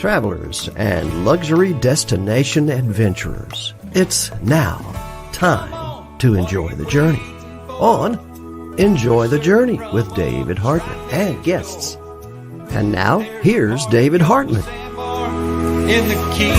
travelers, and luxury destination adventurers. It's now time to enjoy the journey on Enjoy the Journey with David Hartman and guests. And now, here's David Hartman. In the Keys.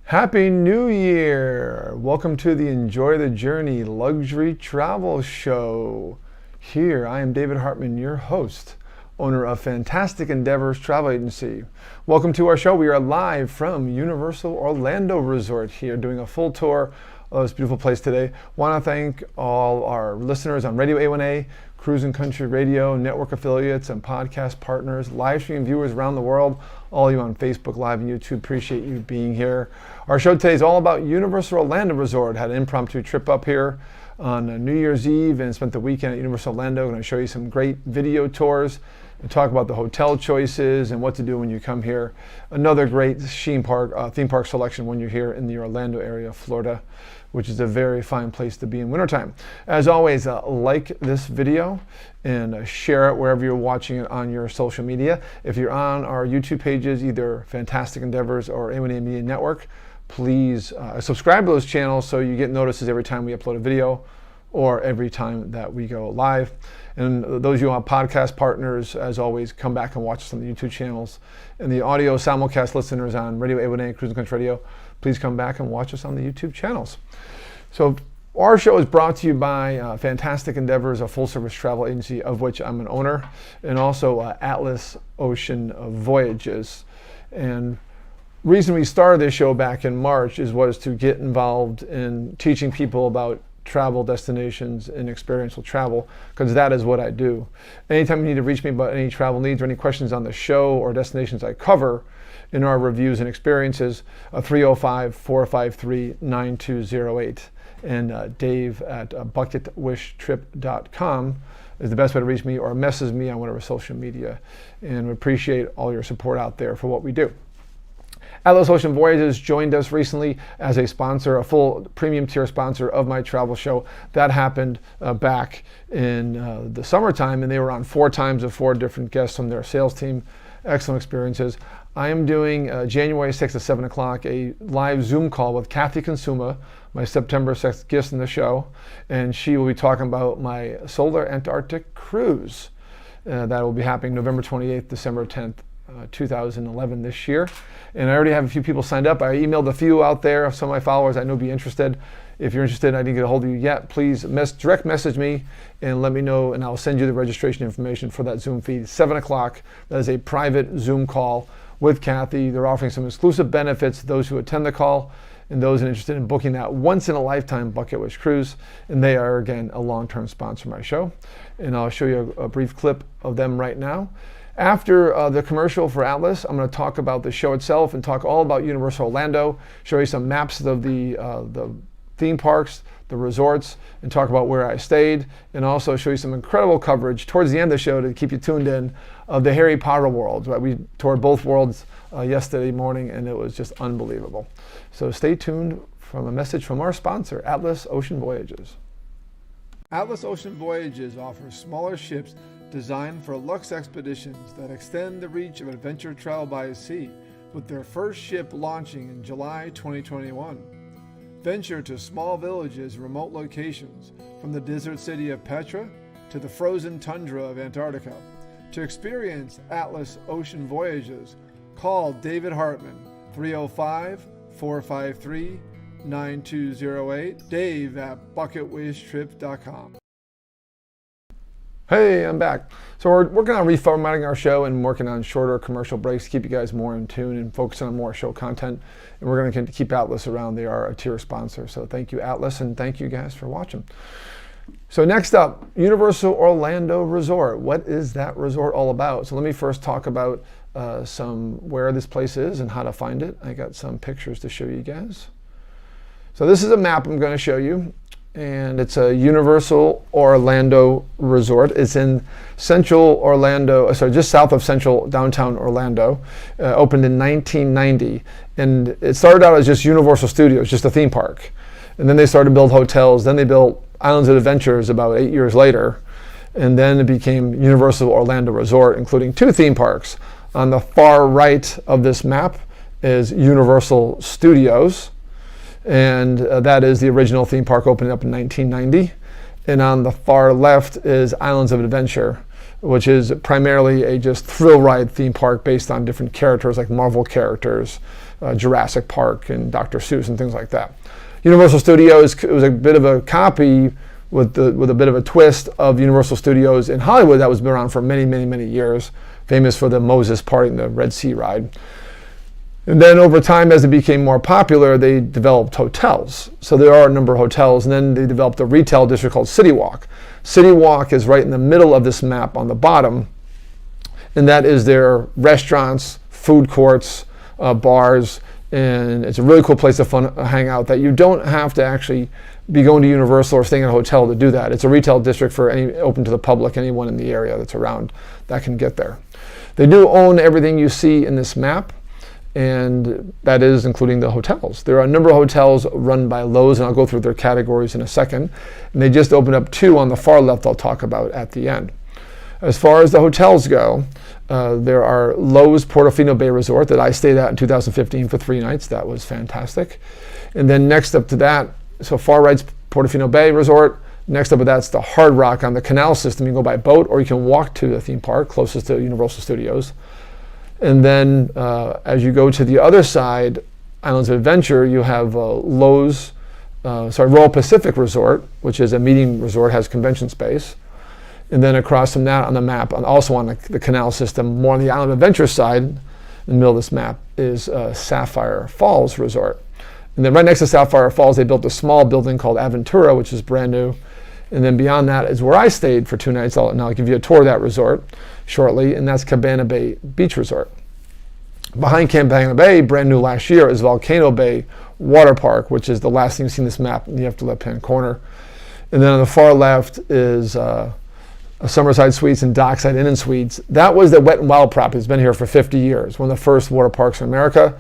Happy New Year! Welcome to the Enjoy the Journey Luxury Travel Show. Here, I am David Hartman, your host, owner of Fantastic Endeavors Travel Agency. Welcome to our show. We are live from Universal Orlando Resort here, doing a full tour of this beautiful place today. Want to thank all our listeners on RadioA1A, Cruise and Country Radio, network affiliates, and podcast partners, live stream viewers around the world, all of you on Facebook Live and YouTube. Appreciate you being here. Our show today is all about Universal Orlando Resort. Had an impromptu trip up here on New Year's Eve and spent the weekend at Universal Orlando. I'm going to show you some great video tours and talk about the hotel choices and what to do when you come here. Another great theme park selection when you're here in the Orlando area, Florida, which is a very fine place to be in wintertime. As always, like this video and share it wherever you're watching it on your social media. If you're on our YouTube pages, either Fantastic Endeavors or A1A Media Network, please subscribe to those channels so you get notices every time we upload a video or every time that we go live. And those of you who have podcast partners, as always, come back and watch us on the YouTube channels. And the audio simulcast listeners on RadioA1A, Cruise and Country Radio, please come back and watch us on the YouTube channels. So our show is brought to you by Fantastic Endeavors, a full-service travel agency of which I'm an owner, and also Atlas Ocean Voyages. And reason we started this show back in March was to get involved in teaching people about travel destinations and experiential travel, because that is what I do. Anytime you need to reach me about any travel needs or any questions on the show or destinations I cover in our reviews and experiences, 305-453-9208 and Dave at bucketwishtrip.com is the best way to reach me, or message me on whatever social media, and we appreciate all your support out there for what we do. Atlas Ocean Voyages joined us recently as a sponsor, a full premium tier sponsor of my travel show. That happened back in the summertime, and they were on 4 times of 4 different guests from their sales team. Excellent experiences. I am doing January 6th at 7 o'clock a live Zoom call with Kathy Consuma, my September 6th guest in the show, and she will be talking about my Solar Antarctic cruise. That will be happening November 28th, December 10th. 2011 this year, and I already have a few people signed up. I emailed a few out there, some of my followers I know be interested. If you're interested and I didn't get a hold of you yet, please direct message me and let me know, and I'll send you the registration information for that Zoom feed. 7 o'clock, that is a private Zoom call with Kathy. They're offering some exclusive benefits to those who attend the call and those interested in booking that once-in-a-lifetime bucket list cruise, and they are, again, a long-term sponsor of my show. And I'll show you a brief clip of them right now. After the commercial for Atlas, I'm going to talk about the show itself and talk all about Universal Orlando, show you some maps of the theme parks, the resorts, and talk about where I stayed, and also show you some incredible coverage towards the end of the show to keep you tuned in of the Harry Potter world. Right? We toured both worlds yesterday morning, and it was just unbelievable. So stay tuned from a message from our sponsor, Atlas Ocean Voyages. Atlas Ocean Voyages offers smaller ships designed for luxe expeditions that extend the reach of adventure travel by sea, with their first ship launching in July 2021. Venture to small villages and remote locations, from the desert city of Petra to the frozen tundra of Antarctica. To experience Atlas Ocean Voyages, call David Hartman, 305-453-9208, Dave at bucketwishtrip.com. Hey, I'm back. So we're working on reformatting our show and working on shorter commercial breaks to keep you guys more in tune and focusing on more show content. And we're going to keep Atlas around. They are a tier sponsor. So thank you, Atlas, and thank you guys for watching. So next up, Universal Orlando Resort. What is that resort all about? So let me first talk about where this place is and how to find it. I got some pictures to show you guys. So this is a map I'm going to show you. And it's a Universal Orlando Resort. It's in central Orlando, just south of central downtown Orlando. Opened in 1990. And it started out as just Universal Studios, just a theme park. And then they started to build hotels. Then they built Islands of Adventures about 8 years later. and then it became Universal Orlando Resort, including 2 theme parks. On the far right of this map is Universal Studios, and that is the original theme park opening up in 1990. And on the far left is Islands of Adventure, which is primarily a just thrill ride theme park based on different characters like Marvel characters, Jurassic Park and Dr. Seuss and things like that. Universal Studios was a bit of a copy with a bit of a twist of Universal Studios in Hollywood that was been around for many, many, many years, famous for the Moses parting the Red Sea ride. And then over time, as it became more popular, they developed hotels. So there are a number of hotels, and then they developed a retail district called City Walk. City Walk is right in the middle of this map on the bottom, and that is their restaurants, food courts, bars, and it's a really cool place to hang out that you don't have to actually be going to Universal or staying at a hotel to do that. It's a retail district for open to the public, anyone in the area that's around that can get there. They do own everything you see in this map, and that is including the hotels. There are a number of hotels run by Lowe's, and I'll go through their categories in a second. And they just opened up 2 on the far left I'll talk about at the end. As far as the hotels go, there are Lowe's Portofino Bay Resort that I stayed at in 2015 for 3 nights. That was fantastic. And then next up to that, so far right's Portofino Bay Resort. Next up to that's the Hard Rock on the canal system. You can go by boat or you can walk to the theme park closest to Universal Studios. And then as you go to the other side, Islands of Adventure, you have Royal Pacific Resort, which is a meeting resort, has convention space. And then across from that on the map, and also on the canal system, more on the Island of Adventure side, in the middle of this map, is Sapphire Falls Resort. And then right next to Sapphire Falls, they built a small building called Aventura, which is brand new. And then beyond that is where I stayed for 2 nights. I'll give you a tour of that resort shortly, and that's Cabana Bay Beach Resort. Behind Cabana Bay, brand new last year, is Volcano Bay Water Park, which is the last thing you see in this map in the upper left-hand corner. And then on the far left is Summerside Suites and Dockside Inn and Suites. That was the Wet and Wild property. It's been here for 50 years, one of the first water parks in America.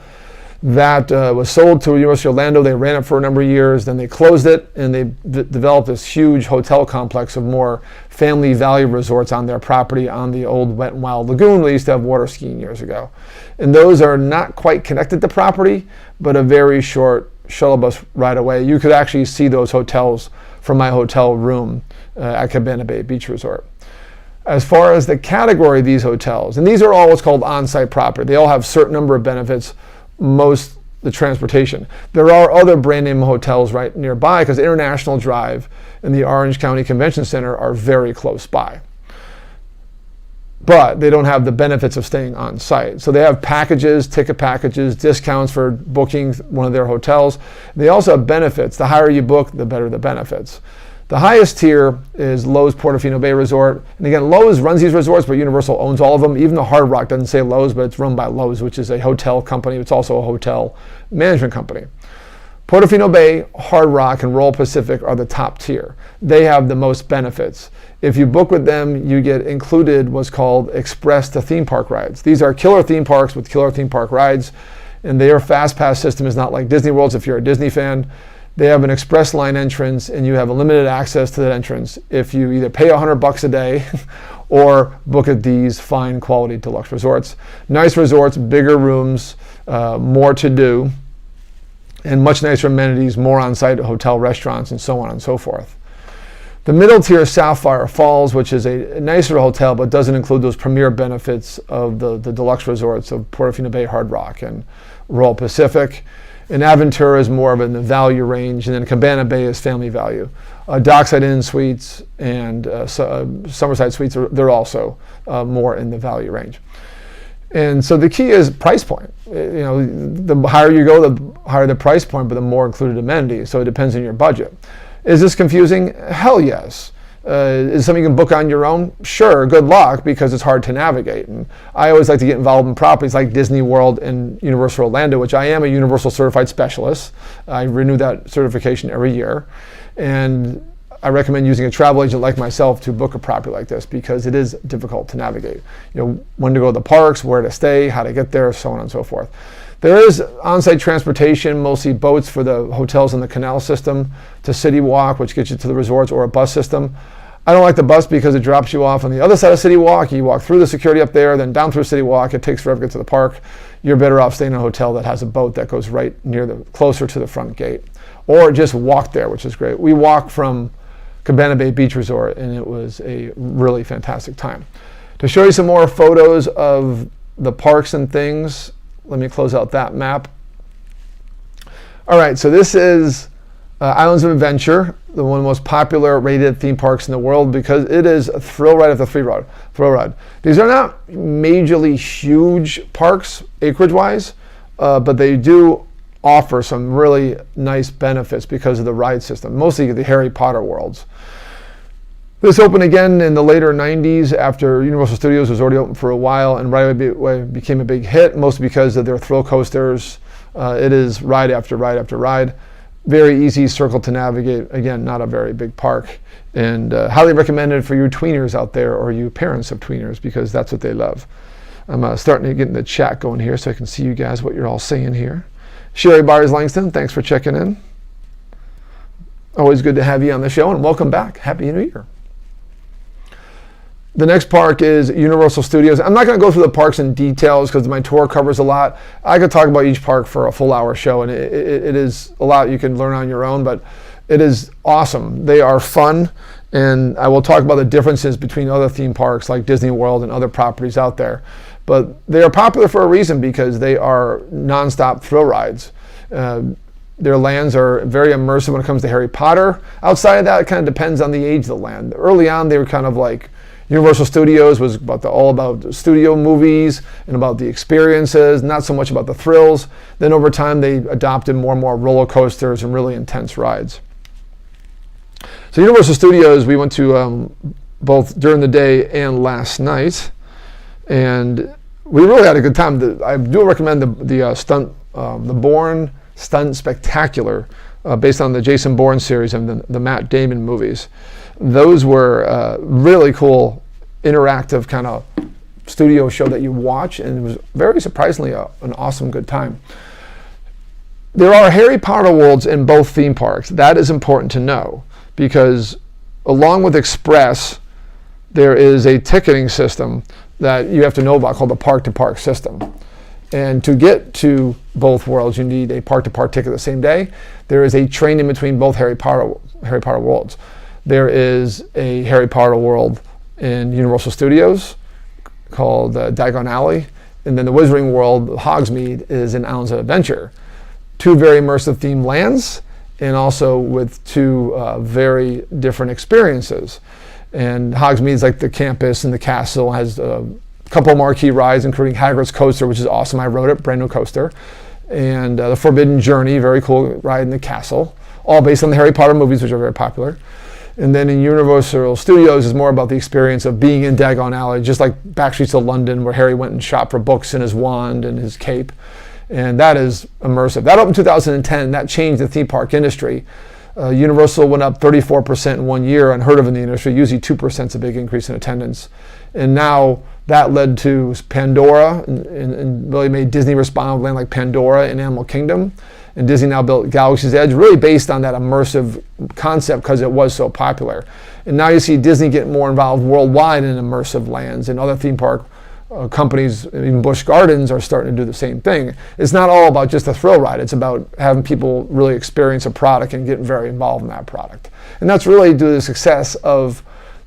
That was sold to University of Orlando. They ran it for a number of years, then they closed it, and they developed this huge hotel complex of more family value resorts on their property on the old Wet and Wild Lagoon. They used to have water skiing years ago. And those are not quite connected to property, but a very short shuttle bus ride away. You could actually see those hotels from my hotel room at Cabana Bay Beach Resort. As far as the category of these hotels, and these are all what's called on-site property. They all have a certain number of benefits, most the transportation. There are other brand name hotels right nearby because International Drive and the Orange County Convention Center are very close by. But they don't have the benefits of staying on site. So they have packages, ticket packages, discounts for booking one of their hotels. They also have benefits. The higher you book, the better the benefits. The highest tier is Lowe's Portofino Bay Resort. And again, Lowe's runs these resorts, but Universal owns all of them. Even the Hard Rock doesn't say Lowe's, but it's run by Lowe's, which is a hotel company. It's also a hotel management company. Portofino Bay, Hard Rock, and Royal Pacific are the top tier. They have the most benefits. If you book with them, you get included what's called Express to Theme Park rides. These are killer theme parks with killer theme park rides, and their Fast Pass system is not like Disney World's if you're a Disney fan. They have an express line entrance, and you have a limited access to that entrance if you either pay $100 a day or book at these fine quality deluxe resorts. Nice resorts, bigger rooms, more to do, and much nicer amenities, more on-site hotel restaurants, and so on and so forth. The middle tier is Sapphire Falls, which is a nicer hotel, but doesn't include those premier benefits of the deluxe resorts of Portofino Bay, Hard Rock, and Royal Pacific. And Aventura is more of in the value range, and then Cabana Bay is family value. Dockside Inn Suites and Summerside Suites, they're also more in the value range. And so the key is price point. You know, the higher you go, the higher the price point, but the more included amenities. So it depends on your budget. Is this confusing? Hell yes. Is something you can book on your own? Sure, good luck, because it's hard to navigate. And I always like to get involved in properties like Disney World and Universal Orlando, which I am a Universal Certified Specialist. I renew that certification every year. And I recommend using a travel agent like myself to book a property like this because it is difficult to navigate. You know, when to go to the parks, where to stay, how to get there, so on and so forth. There is on-site transportation, mostly boats for the hotels in the canal system, to City Walk, which gets you to the resorts, or a bus system. I don't like the bus because it drops you off on the other side of City Walk. You walk through the security up there, then down through City Walk. It takes forever to get to the park. You're better off staying in a hotel that has a boat that goes right closer to the front gate. Or just walk there, which is great. We walked from Cabana Bay Beach Resort, and it was a really fantastic time. To show you some more photos of the parks and things, let me close out that map. All right, so this is Islands of Adventure, the one of the most popular rated theme parks in the world because it is a thrill ride after thrill ride. These are not majorly huge parks acreage-wise, but they do offer some really nice benefits because of the ride system, mostly the Harry Potter worlds. This opened again in the later 90s after Universal Studios was already open for a while, and right away became a big hit, mostly because of their thrill coasters. It is ride after ride after ride. Very easy circle to navigate. Again, not a very big park. And highly recommended for you tweeners out there or you parents of tweeners because that's what they love. I'm starting to get in the chat going here so I can see you guys, what you're all saying here. Sherry Byers Langston, thanks for checking in. Always good to have you on the show, and welcome back. Happy New Year. The next park is Universal Studios. I'm not going to go through the parks in details because my tour covers a lot. I could talk about each park for a full hour show, and it is a lot you can learn on your own, but it is awesome. They are fun, and I will talk about the differences between other theme parks like Disney World and other properties out there. But they are popular for a reason because they are nonstop thrill rides. Their lands are very immersive when it comes to Harry Potter. Outside of that, it kind of depends on the age of the land. Early on, they were kind of like Universal Studios was all about studio movies and about the experiences, not so much about the thrills. Then over time, they adopted more and more roller coasters and really intense rides. So Universal Studios, we went to both during the day and last night, and we really had a good time. I do recommend the Bourne Stunt Spectacular, based on the Jason Bourne series and the Matt Damon movies. Those were really cool, interactive kind of studio show that you watch, and it was very surprisingly an awesome, good time. There are Harry Potter worlds in both theme parks. That is important to know because along with Express, there is a ticketing system that you have to know about called the park-to-park system. And to get to both worlds, you need a park-to-park ticket the same day. There is a train in between both Harry Potter worlds. There is a Harry Potter world in Universal Studios called Diagon Alley, and then the Wizarding World, Hogsmeade, is in Islands of Adventure. Two very immersive themed lands, and also with two very different experiences. And Hogsmeade is like the campus and the castle, has a couple marquee rides, including Hagrid's Coaster, which is awesome. I rode it, brand new coaster. And the Forbidden Journey, very cool ride in the castle, all based on the Harry Potter movies, which are very popular. And then in Universal Studios is more about the experience of being in Diagon Alley, just like Back Streets of London, where Harry went and shopped for books and his wand and his cape. And that is immersive. That opened in 2010. That changed the theme park industry. Universal went up 34% in 1 year, unheard of in the industry. Usually 2% is a big increase in attendance. And now that led to Pandora, and really made Disney respond with land like Pandora and Animal Kingdom. And Disney now built Galaxy's Edge, really based on that immersive concept because it was so popular. And now you see Disney get more involved worldwide in immersive lands, and other theme park companies, even Busch Gardens, are starting to do the same thing. It's not all about just a thrill ride. It's about having people really experience a product and get very involved in that product. And that's really due to the success of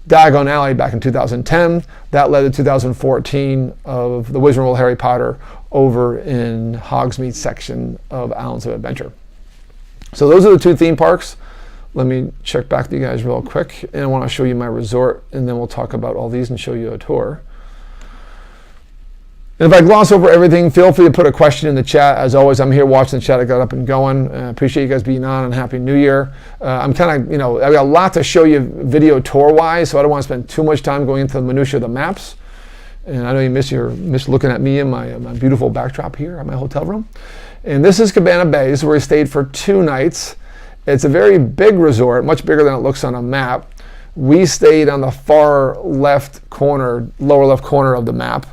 Diagon Alley back in 2010. That led to 2014 of the Wizarding World Harry Potter over in Hogsmeade section of Islands of Adventure. So those are the two theme parks. Let me check back to you guys real quick. And I want to show you my resort, and then we'll talk about all these and show you a tour. And if I gloss over everything, feel free to put a question in the chat. As always, I'm here watching the chat. I got up and going. Appreciate you guys being on, and Happy New Year. I'm kind of, I got a lot to show you video tour-wise, so I don't want to spend too much time going into the minutiae of the maps. And I know you miss looking at me in my beautiful backdrop here at my hotel room. And this is Cabana Bay. This is where we stayed for 2 nights. It's a very big resort, much bigger than it looks on a map. We stayed on the far left corner, lower left corner of the map,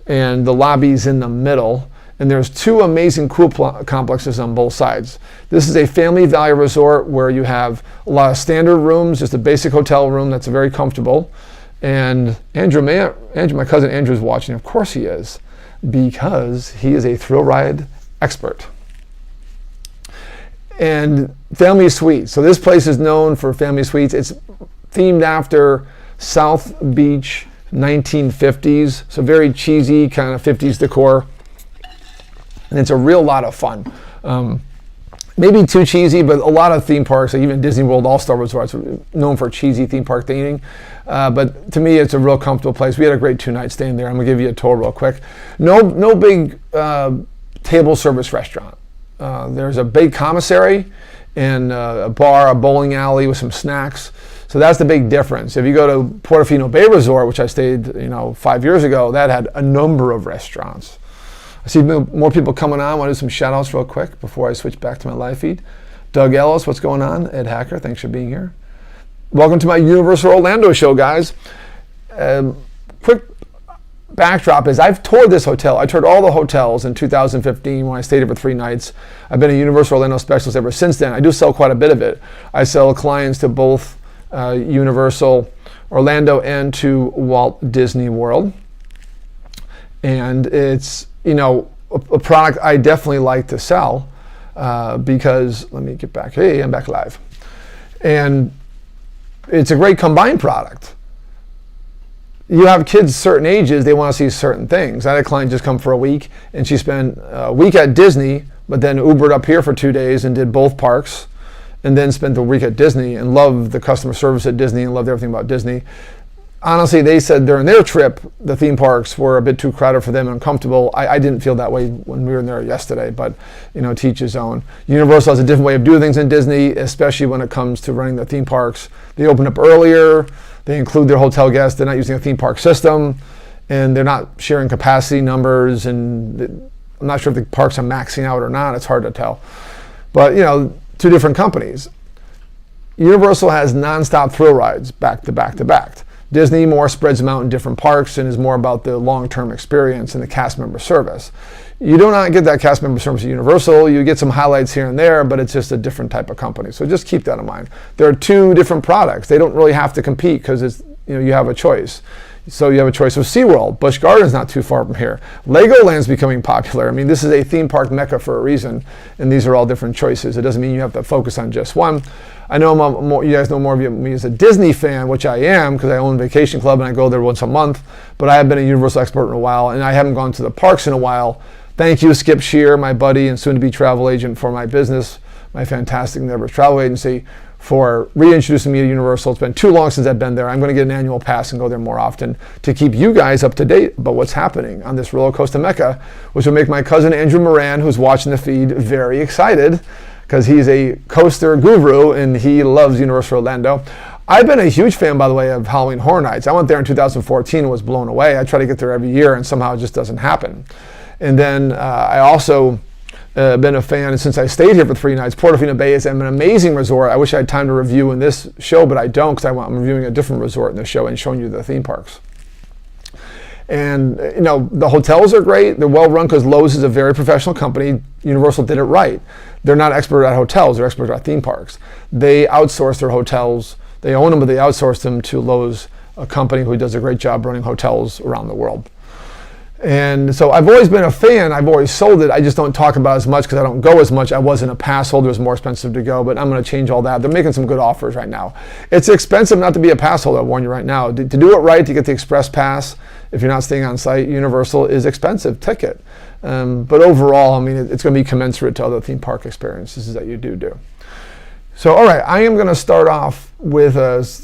and the lobby's in the middle. And there's two amazing pool complexes on both sides. This is a family value resort where you have a lot of standard rooms, just a basic hotel room that's very comfortable. And Andrew, my cousin Andrew is watching. Of course he is, because he is a thrill ride expert. And family suites. So this place is known for family suites. It's themed after South Beach 1950s. So very cheesy kind of 50s decor. And it's a real lot of fun. Maybe too cheesy, but a lot of theme parks, like even Disney World All-Star Resorts, are known for cheesy theme park theming. But to me, it's a real comfortable place. We had a great 2-night stay in there. I'm gonna give you a tour real quick. No big table service restaurant. There's a big commissary and a bar, a bowling alley with some snacks. So that's the big difference. If you go to Cabana Bay Resort, which I stayed 5 years ago, that had a number of restaurants. I see more people coming on. I want to do some shout outs real quick before I switch back to my live feed. Doug Ellis, what's going on? Ed Hacker, thanks for being here. Welcome to my Universal Orlando show, guys. Quick backdrop is I've toured this hotel. I toured all the hotels in 2015 when I stayed here for 3 nights. I've been a Universal Orlando specialist ever since then. I do sell quite a bit of it. I sell clients to both Universal Orlando and to Walt Disney World. And it's a product I definitely like to sell because, let me get back. Hey, I'm back live. And it's a great combined product. You have kids certain ages, they want to see certain things. I had a client just come for a week, and she spent a week at Disney, but then Ubered up here for 2 days and did both parks, and then spent the week at Disney and loved the customer service at Disney and loved everything about Disney. Honestly, they said during their trip, the theme parks were a bit too crowded for them and uncomfortable. I didn't feel that way when we were in there yesterday, but to each his own. Universal has a different way of doing things in Disney, especially when it comes to running the theme parks. They open up earlier, they include their hotel guests, they're not using a theme park system, and they're not sharing capacity numbers, and I'm not sure if the parks are maxing out or not, it's hard to tell. But, two different companies. Universal has nonstop thrill rides, back to back to back. Disney more spreads them out in different parks and is more about the long-term experience and the cast member service. You do not get that cast member service at Universal. You get some highlights here and there, but it's just a different type of company. So just keep that in mind. There are 2 different products. They don't really have to compete because it's you have a choice. So you have a choice of SeaWorld. Busch Gardens not too far from here. Legoland's becoming popular. I mean, this is a theme park mecca for a reason, and these are all different choices. It doesn't mean you have to focus on just one. I know you guys know more of me as a Disney fan, which I am because I own Vacation Club and I go there once a month, but I have been a Universal expert in a while, and I haven't gone to the parks in a while. Thank you, Skip Shear, my buddy and soon-to-be travel agent for my business, my fantastic Never Travel Agency, for reintroducing me to Universal. It's been too long since I've been there. I'm going to get an annual pass and go there more often to keep you guys up to date about what's happening on this roller coaster mecca, which will make my cousin Andrew Moran, who's watching the feed, very excited because he's a coaster guru and he loves Universal Orlando. I've been a huge fan, by the way, of Halloween Horror Nights. I went there in 2014 and was blown away. I try to get there every year and somehow it just doesn't happen. And then I also been a fan, and since I stayed here for 3 nights, Cabana Bay is an amazing resort. I wish I had time to review in this show, but I don't because I'm reviewing a different resort in the show and showing you the theme parks. And the hotels are great. They're well run because Lowe's is a very professional company. Universal did it right. They're not expert at hotels. They're expert at theme parks. They outsource their hotels. They own them, but they outsource them to Lowe's, a company who does a great job running hotels around the world. And so I've always been a fan. I've always sold it. I just don't talk about it as much because I don't go as much. I wasn't a pass holder. It was more expensive to go, but I'm going to change all that. They're making some good offers right now. It's expensive not to be a pass holder, I warn you right now. To do it right, to get the express pass, if you're not staying on site, Universal is expensive ticket. But overall, I mean, it's going to be commensurate to other theme park experiences that you do. So, all right, I am going to start off with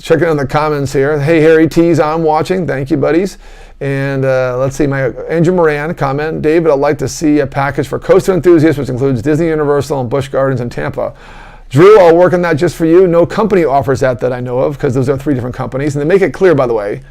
checking on the comments here. Hey, Harry T's on watching. Thank you, buddies. And let's see, my Andrew Moran comment. David, I'd like to see a package for coaster enthusiasts, which includes Disney, Universal, and Busch Gardens in Tampa. Drew, I'll work on that just for you. No company offers that I know of because those are 3 different companies. And to make it clear, by the way,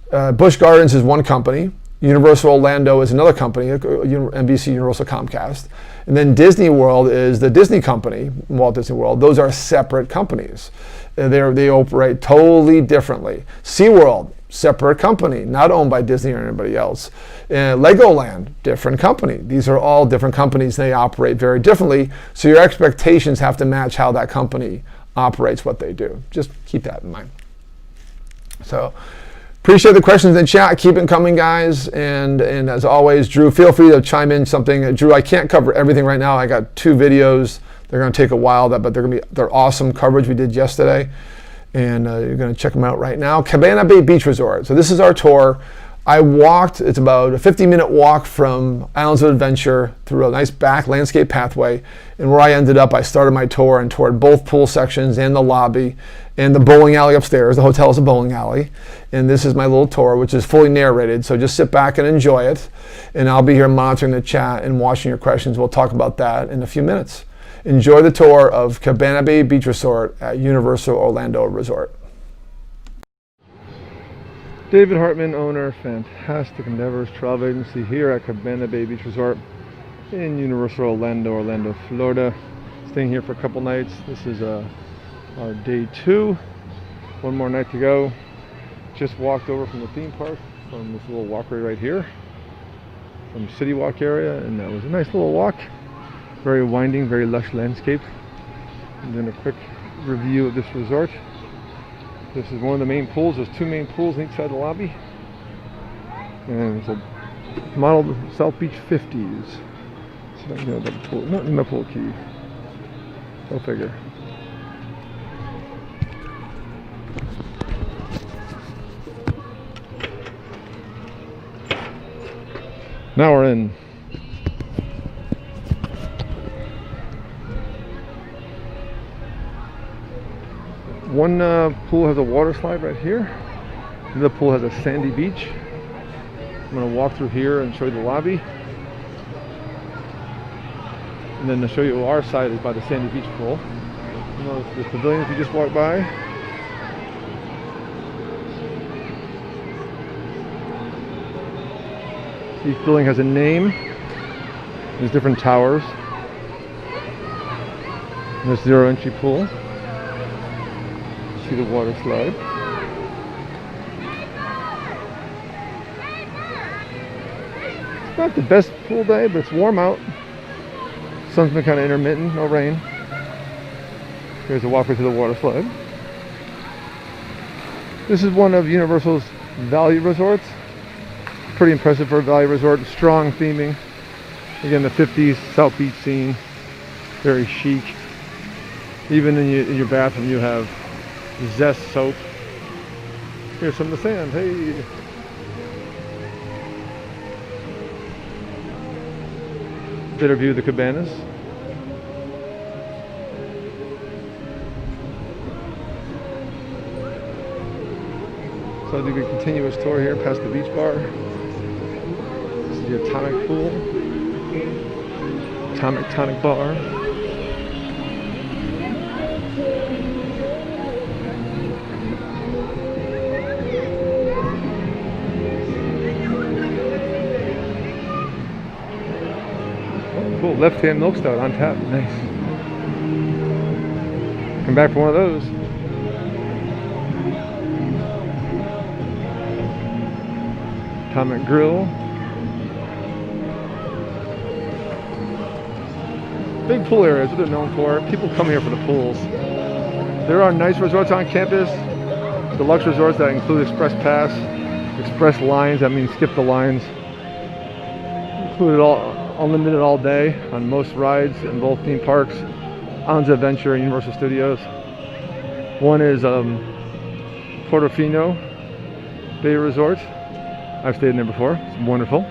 Busch Gardens is one company. Universal Orlando is another company, NBC Universal Comcast. And then Disney World is the Disney company, Walt Disney World. Those are separate companies. They operate totally differently. SeaWorld, separate company, not owned by Disney or anybody else. Legoland, different company. These are all different companies. They operate very differently. So your expectations have to match how that company operates what they do. Just keep that in mind. So appreciate the questions in chat. Keep it coming, guys. And as always, Drew, feel free to chime in something. Drew, I can't cover everything right now. I got 2 videos. They're going to take a while, but they're awesome coverage we did yesterday. And you're going to check them out right now. Cabana Bay Beach Resort. So this is our tour. I walked, it's about a 50-minute walk from Islands of Adventure through a nice back landscape pathway. And where I ended up, I started my tour and toured both pool sections and the lobby and the bowling alley upstairs. The hotel is a bowling alley. And this is my little tour, which is fully narrated. So just sit back and enjoy it. And I'll be here monitoring the chat and watching your questions. We'll talk about that in a few minutes. Enjoy the tour of Cabana Bay Beach Resort at Universal Orlando Resort. David Hartman, owner, Fantastic Endeavors Travel Agency here at Cabana Bay Beach Resort in Universal Orlando, Florida. Staying here for a couple nights. This is our day 2. One more night to go. Just walked over from the theme park from this little walkway right here from City Walk area, and that was a nice little walk. Very winding, very lush landscape. And then a quick review of this resort. This is one of the main pools. There's 2 main pools on each side of the lobby. And it's a modeled South Beach 50s. So I know the pool. Not in the pool key. Go figure. Now we're in. One pool has a water slide right here. The other pool has a sandy beach. I'm going to walk through here and show you the lobby. And then to show you our side is by the sandy beach pool. The pavilions we just walked by. Each building has a name. There's different towers. And there's 0 entry pool. See the water slide. It's not the best pool day, but it's warm out. Sun's been kind of intermittent, no rain. Here's a walkway to the water slide. This is one of Universal's value resorts. Pretty impressive for a value resort. Strong theming. Again, the 50s South Beach scene. Very chic. Even in your bathroom you have Zest soap. Here's some of the sand. Hey. Better view of the cabanas. So I'll do a continuous tour here past the beach bar. This is the Atomic Pool. Atomic Tonic Bar. Cool, left-hand milk stout on tap. Nice. Come back for one of those. Atomic Grill. Big pool areas, what they're known for. People come here for the pools. There are nice resorts on campus. Deluxe resorts that include Express Pass, Express Lines, that means skip the lines. Included all. Unlimited all day on most rides in both theme parks, Islands of Adventure and Universal Studios. One is Portofino Bay Resort. I've stayed in there before. It's wonderful.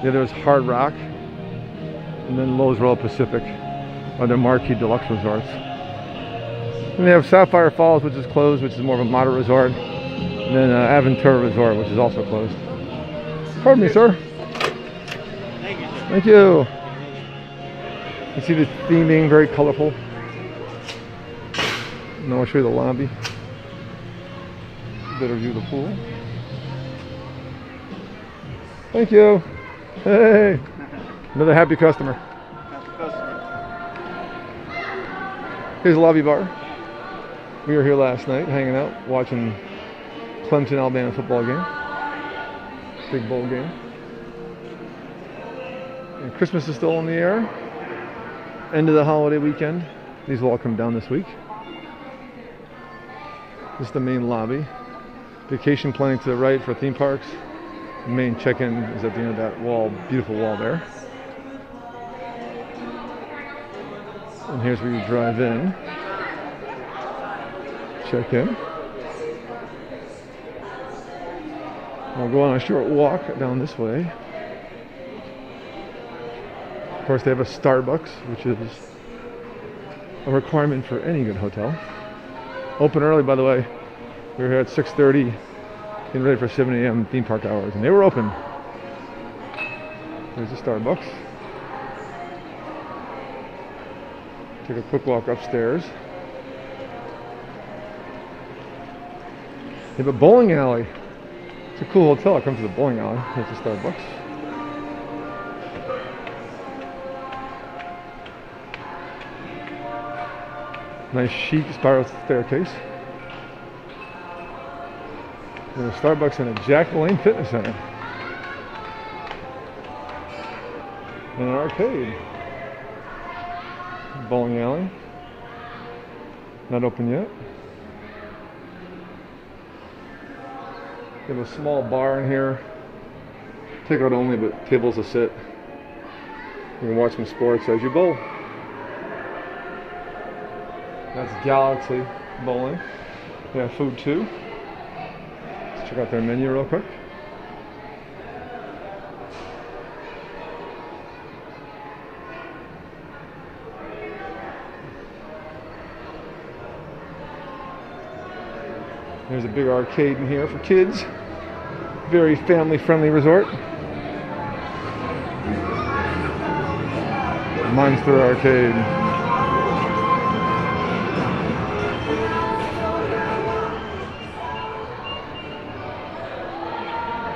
The other is Hard Rock, and then Lowe's Royal Pacific are their marquee deluxe resorts. And they have Sapphire Falls, which is closed, which is more of a moderate resort, and then Aventura Resort, which is also closed. Pardon me, sir. Thank you. You see the theming, very colorful. Now I'll show you the lobby. Better view of the pool. Thank you. Hey, another happy customer. Here's the lobby bar. We were here last night, hanging out, watching Clemson, Alabama football game. Big bowl game. And Christmas is still in the air. End of the holiday weekend. These will all come down this week. This is the main lobby. Vacation planning to the right for theme parks. The main check-in is at the end of that wall, beautiful wall there. And here's where you drive in. Check in. We'll go on a short walk down this way. Of course, they have a Starbucks, which is a requirement for any good hotel. Open early, by the way. We were here at 6:30, getting ready for 7 a.m. theme park hours, and they were open. There's a Starbucks. Take a quick walk upstairs. They have a bowling alley. It's a cool hotel. It comes with a bowling alley. There's a Starbucks. Nice chic spiral staircase. There's a Starbucks and a Jack LaLanne Fitness Center. And an arcade. Bowling alley. Not open yet. We have a small bar in here. Takeout only, but tables to sit. You can watch some sports as you bowl. That's Galaxy Bowling. They have food too. Let's check out their menu real quick. There's a big arcade in here for kids. Very family-friendly resort. Monster Arcade.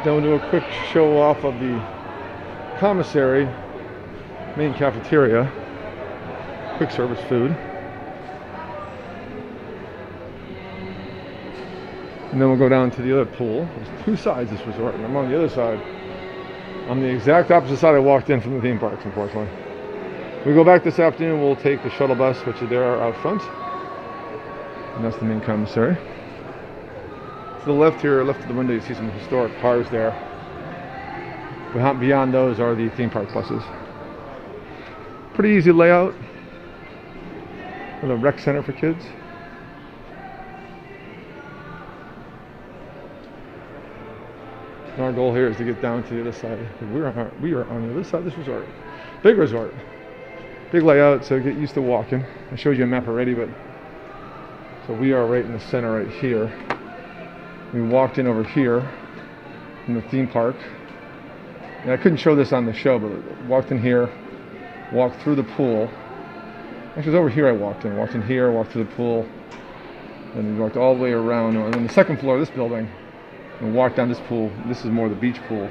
Then we'll do a quick show off of the commissary, main cafeteria, quick service food. And then we'll go down to the other pool. There's two sides of this resort, and I'm on the other side. I'm the exact opposite side I walked in from the theme parks, unfortunately. We go back this afternoon, we'll take the shuttle bus, which is there out front. And that's the main commissary. To the left here, left of the window, you see some historic cars there. Beyond those are the theme park buses. Pretty easy layout. With a rec center for kids. And our goal here is to get down to the other side. We are on the other side of this resort. Big resort. Big layout, so get used to walking. I showed you a map already, but so we are right in the center right here. We walked in over here in the theme park. And I couldn't show this on the show, but walked in here, walked through the pool. Actually, it was over here I walked in. Walked in here, walked through the pool, and we walked all the way around. And on the second floor of this building, and walked down this pool. This is more the beach pool.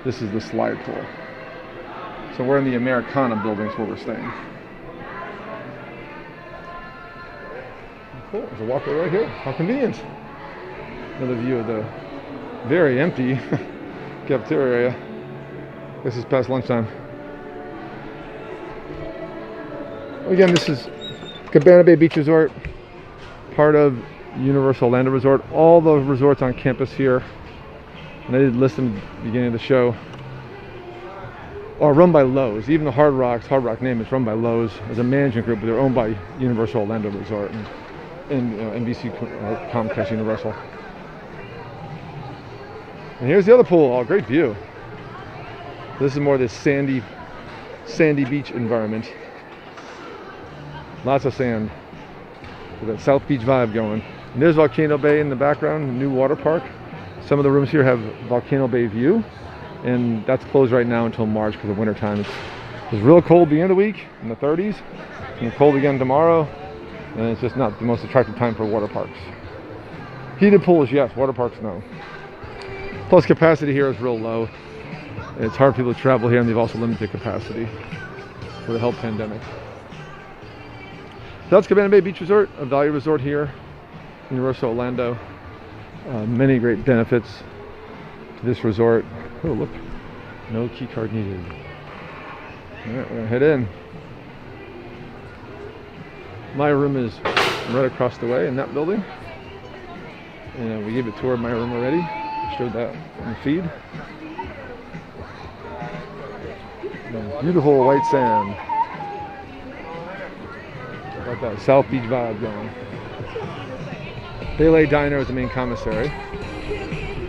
This is the slide pool. So we're in the Americana building, is where we're staying. Cool, there's a walkway right here. How convenient. Another view of the very empty cafeteria area. This is past lunchtime. Again, this is Cabana Bay Beach Resort, part of Universal Orlando Resort. All the resorts on campus here, and I did list them at the beginning of the show, are run by Lowe's. Even the Hard Rock name is run by Lowe's as a management group, but they're owned by Universal Orlando Resort and NBC Comcast Universal. And here's the other pool. Oh, great view. This is more this sandy beach environment. Lots of sand. With that South Beach vibe going. And there's Volcano Bay in the background, the new water park. Some of the rooms here have Volcano Bay view, and that's closed right now until March because of winter time. It's real cold at the end of the week, in the 30s, and cold again tomorrow, and it's just not the most attractive time for water parks. Heated pools, yes. Water parks, no. Plus capacity here is real low. It's hard for people to travel here, and they've also limited capacity for the health pandemic. So that's Cabana Bay Beach Resort, a value resort here in Universal Orlando. Many great benefits to this resort. Oh, look, no key card needed. All right, we're gonna head in. My room is right across the way in that building. And we gave a tour of my room already. Showed that on the feed. And beautiful white sand. Got that South Beach vibe going. Baylay Diner is the main commissary.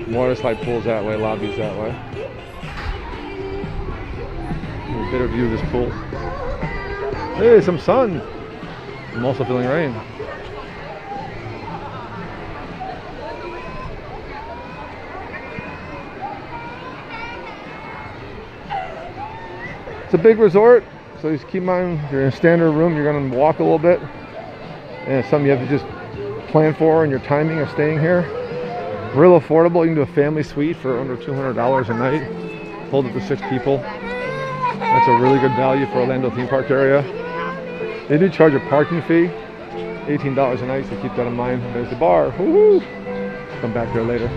Water slide pools that way, lobbies that way. A better view of this pool. Hey, some sun. I'm also feeling rain. It's a big resort, so just keep in mind if you're in a standard room, you're going to walk a little bit. And it's something you have to just plan for in your timing of staying here. Real affordable. You can do a family suite for under $200 a night. Hold up to 6 people. That's a really good value for Orlando theme park area. They do charge a parking fee, $18 a night, so keep that in mind. There's the bar. Woohoo! Come back here later.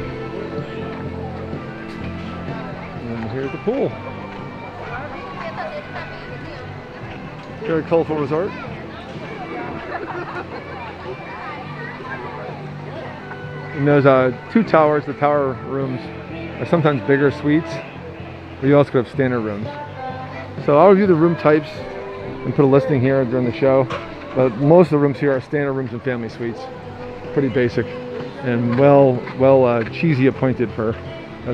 And here's the pool. Very colorful resort. And there's 2 towers. The tower rooms are sometimes bigger suites, but you also could have standard rooms. So I'll review the room types and put a listing here during the show. But most of the rooms here are standard rooms and family suites. Pretty basic and well cheesy appointed for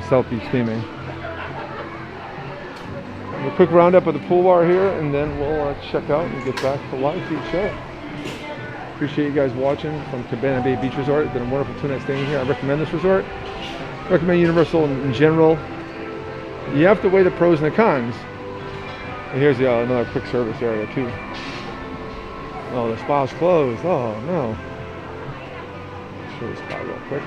South Beach theming. A quick roundup of the pool bar here, and then we'll check out and get back to the live feed show. Appreciate you guys watching from Cabana Bay Beach Resort. It's been a wonderful 2 nights staying here. I recommend this resort. Recommend Universal in general. You have to weigh the pros and the cons. And here's another quick service area too. Oh, the spa's closed. Oh no. Show the spa real quick.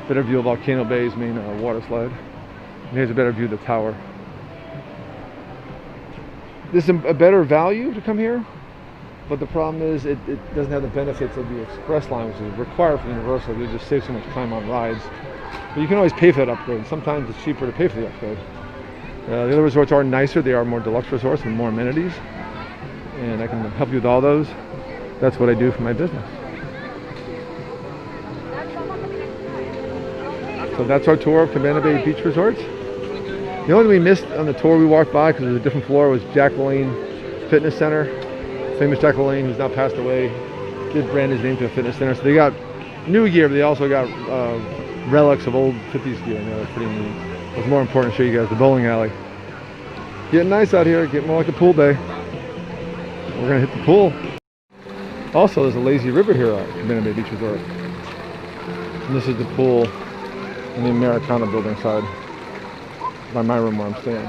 Better view of Volcano Bay's main water slide. And here's a better view of the tower. This is a better value to come here, but the problem is it doesn't have the benefits of the express line, which is required for Universal. You just save so much time on rides. But you can always pay for that upgrade. Sometimes it's cheaper to pay for the upgrade. The other resorts are nicer. They are more deluxe resorts with more amenities. And I can help you with all those. That's what I do for my business. So that's our tour of Cabana Bay Beach Resorts. The only thing we missed on the tour we walked by, because it was a different floor, was Jack LaLanne Fitness Center. Famous Jack LaLanne, who's now passed away, did brand his name to a fitness center. So they got new gear, but they also got relics of old 50s gear, and they were pretty neat. It was more important to show you guys the bowling alley. Getting nice out here, getting more like a pool day. We're gonna hit the pool. Also, there's a lazy river here at Cabana Bay Beach Resort. And this is the pool in the Americana building side, by my room where I'm staying.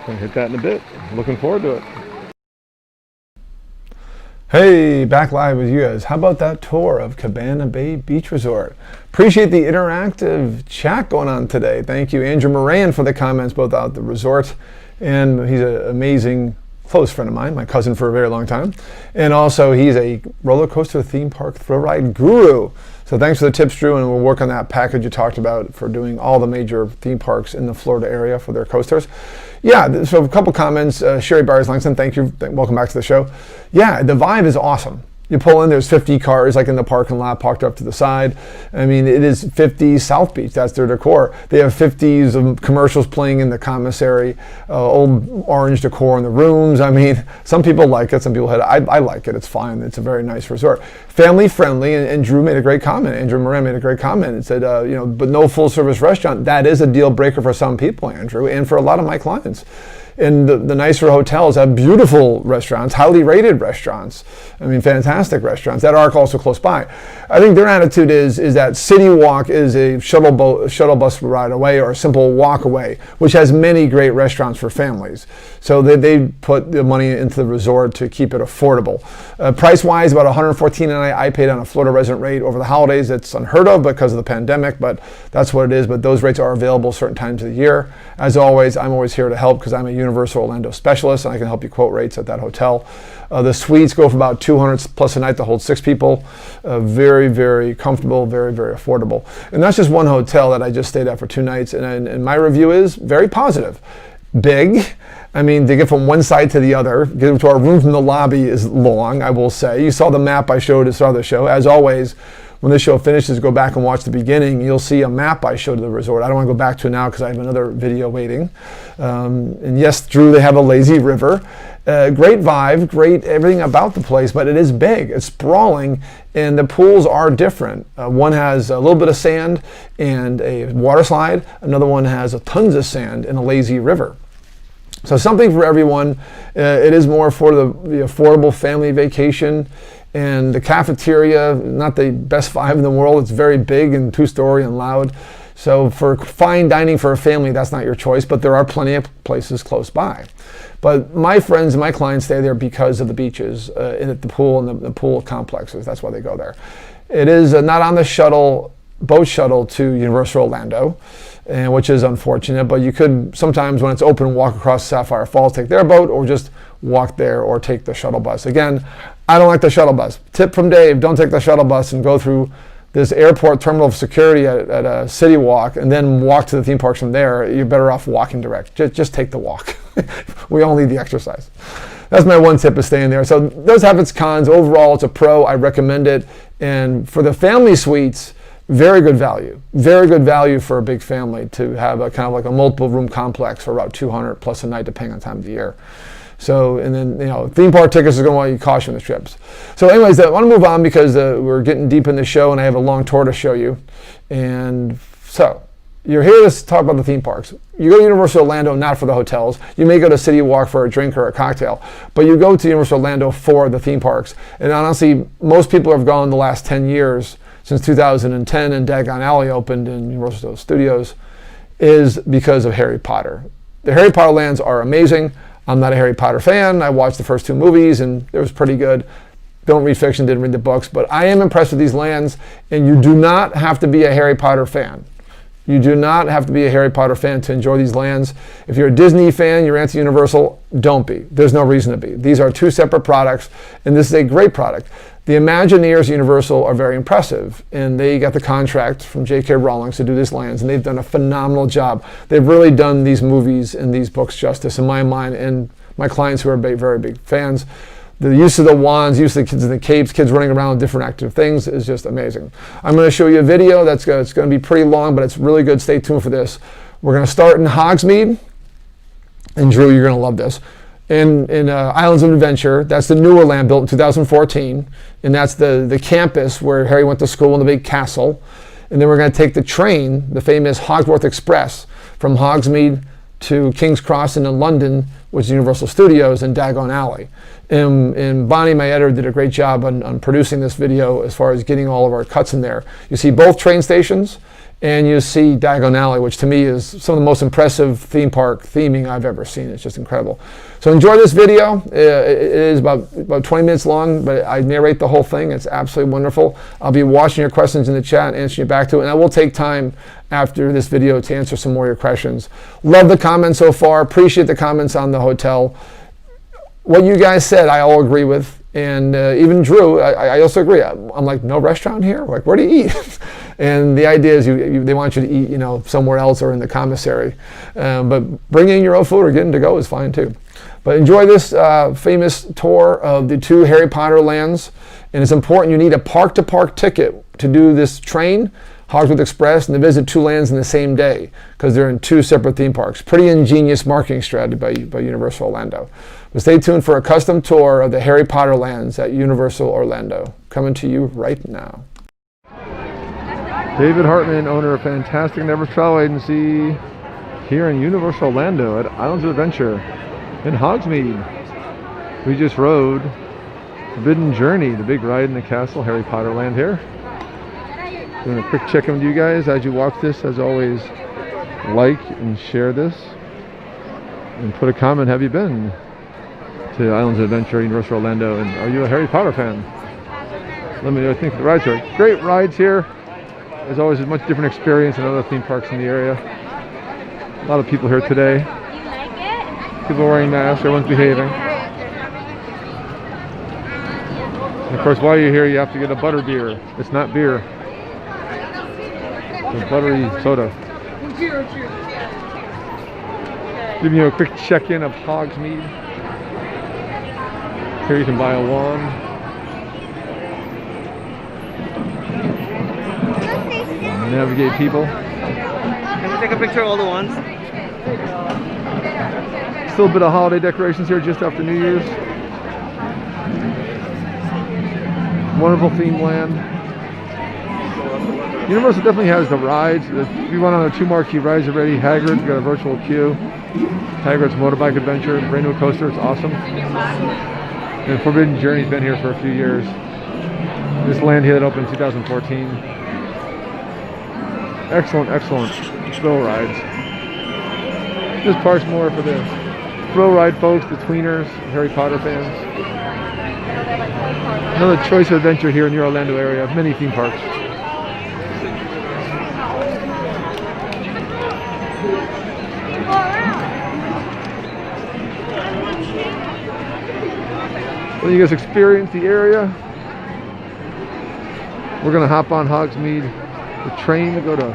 Gonna hit that in a bit. Looking forward to it. Hey, back live with you guys. How about that tour of Cabana Bay Beach Resort? Appreciate the interactive chat going on today. Thank you, Andrew Moran, for the comments both out at the resort, and he's an amazing close friend of mine, my cousin for a very long time, and also he's a roller coaster theme park thrill ride guru. So thanks for the tips, Drew, and we'll work on that package you talked about for doing all the major theme parks in the Florida area for their coasters. Yeah, so a couple comments. Sherry Byers Langston, thank you. Welcome back to the show. Yeah, the vibe is awesome. You pull in, there's 50 cars like in the parking lot parked up to the side. I mean, it is 50s South Beach. That's their decor. They have 50s of commercials playing in the commissary, old orange decor in the rooms. I mean, some people like it. Some people hate it. I like it. It's fine. It's a very nice resort. Family friendly, and Drew made a great comment. Andrew Moran made a great comment and said, but no full service restaurant. That is a deal breaker for some people, Andrew, and for a lot of my clients. And the nicer hotels have beautiful restaurants, highly rated restaurants. I mean, fantastic restaurants that are also close by. I think their attitude is that City Walk is a shuttle bus ride away or a simple walk away, which has many great restaurants for families. So they put the money into the resort to keep it affordable. Price-wise, about $114 a night. I paid on a Florida resident rate over the holidays. It's unheard of because of the pandemic, but that's what it is. But those rates are available certain times of the year. As always, I'm always here to help because I'm a Universal Orlando specialist, and I can help you quote rates at that hotel. The suites go for about $200 plus a night to hold 6 people. Very, very comfortable, very, very affordable. And that's just one hotel that I just stayed at for 2 nights, and my review is very positive. Big. I mean, to get from one side to the other, get to our room from the lobby is long, I will say. You saw the map I showed at the start of the show. As always, when this show finishes, go back and watch the beginning. You'll see a map I showed of the resort. I don't want to go back to it now because I have another video waiting. And yes, Drew, they have a lazy river. Great vibe, great everything about the place, but it is big. It's sprawling, and the pools are different. One has a little bit of sand and a water slide. Another one has tons of sand and a lazy river. So something for everyone. It is more for the affordable family vacation. And the cafeteria, not the best vibe in the world. It's very big and 2-story and loud. So for fine dining for a family, that's not your choice, but there are plenty of places close by. But my friends and my clients stay there because of the beaches, at the pool and the pool complexes. That's why they go there. It is not on the boat shuttle to Universal Orlando, which is unfortunate, but you could sometimes when it's open walk across Sapphire Falls, take their boat, or just walk there or take the shuttle bus. Again, I don't like the shuttle bus. Tip from Dave, don't take the shuttle bus and go through this airport terminal of security at a City Walk and then walk to the theme parks from there. You're better off walking direct. Just take the walk. We all need the exercise. That's my one tip, is staying there. So those have its cons. Overall, it's a pro. I recommend it. And for the family suites, very good value. Very good value for a big family to have a kind of like a multiple room complex for about $200 plus a night, depending on time of the year. So, and then, theme park tickets is going to want you to caution the trips. So anyways, I want to move on because we're getting deep in the show and I have a long tour to show you. And so, you're here to talk about the theme parks. You go to Universal Orlando not for the hotels. You may go to City Walk for a drink or a cocktail, but you go to Universal Orlando for the theme parks. And honestly, most people have gone the last 10 years, since 2010 and Diagon Alley opened in Universal Studios, is because of Harry Potter. The Harry Potter lands are amazing. I'm not a Harry Potter fan. I watched the first 2 movies and it was pretty good. Don't read fiction, didn't read the books, but I am impressed with these lands, and you do not have to be a Harry Potter fan. You do not have to be a Harry Potter fan to enjoy these lands. If you're a Disney fan, you're anti-Universal, don't be. There's no reason to be. These are 2 separate products, and this is a great product. The Imagineers at Universal are very impressive, and they got the contract from J.K. Rowling to do these lands, and they've done a phenomenal job. They've really done these movies and these books justice in my mind, and my clients who are very big fans. The use of the wands, use of the kids in the capes, kids running around with different active things is just amazing. I'm going to show you a video it's going to be pretty long, but it's really good. Stay tuned for this. We're going to start in Hogsmeade, and Drew, you're going to love this. In Islands of Adventure, that's the newer land built in 2014, and that's the campus where Harry went to school in the big castle. And then we're going to take the train, the famous Hogsworth Express, from Hogsmeade to King's Cross and in London, which is Universal Studios, and Diagon Alley. And Bonnie, my editor, did a great job on producing this video as far as getting all of our cuts in there. You see both train stations, and you see Diagon Alley, which to me is some of the most impressive theme park theming I've ever seen. It's just incredible. So enjoy this video. It is about 20 minutes long, but I narrate the whole thing. It's absolutely wonderful. I'll be watching your questions in the chat and answering you back to it, and I will take time after this video to answer some more of your questions. Love the comments so far. Appreciate the comments on the hotel. What you guys said, I all agree with. And even Drew, I also agree. I'm like, no restaurant here? Like, where do you eat? And the idea is they want you to eat, somewhere else or in the commissary. But bringing your own food or getting to go is fine too. But enjoy this famous tour of the 2 Harry Potter lands. And it's important you need a park-to-park ticket to do this train, Hogsworth Express, and to visit 2 lands in the same day because they're in 2 separate theme parks. Pretty ingenious marketing strategy by Universal Orlando. But stay tuned for a custom tour of the Harry Potter lands at Universal Orlando. Coming to you right now. David Hartman, owner of Fantastic Never Travel Agency. here in Universal Orlando at Islands of Adventure in Hogsmeade. We just rode Forbidden Journey, the big ride in the castle, Harry Potter land here. Doing a quick check-in with you guys as you watch this. As always, like and share this. And put a comment, have you been to Islands of Adventure, Universal Orlando, and are you a Harry Potter fan? Let me know what you think of the rides here. Great rides here. As always, a much different experience than other theme parks in the area. A lot of people here today. People wearing masks, everyone's behaving. And of course, while you're here, you have to get a butter beer. It's not beer. It's a buttery soda. Giving you a quick check-in of Hogsmeade. Here you can buy a wand. Navigate people. Can we take a picture of all the ones? Still a bit of holiday decorations here just after New Year's. Wonderful theme land. Universal definitely has the rides. We went on the 2 marquee rides already. Hagrid's got a virtual queue. Hagrid's Motorbike Adventure, brand new coaster, it's awesome. And Forbidden Journey's been here for a few years. This land here that opened in 2014. Excellent, excellent thrill rides. This park's more for the thrill ride folks, the tweeners, Harry Potter fans. Another choice of adventure here in the Orlando area, many theme parks. Well, you guys experience the area. We're gonna hop on Hogsmeade, the train to go to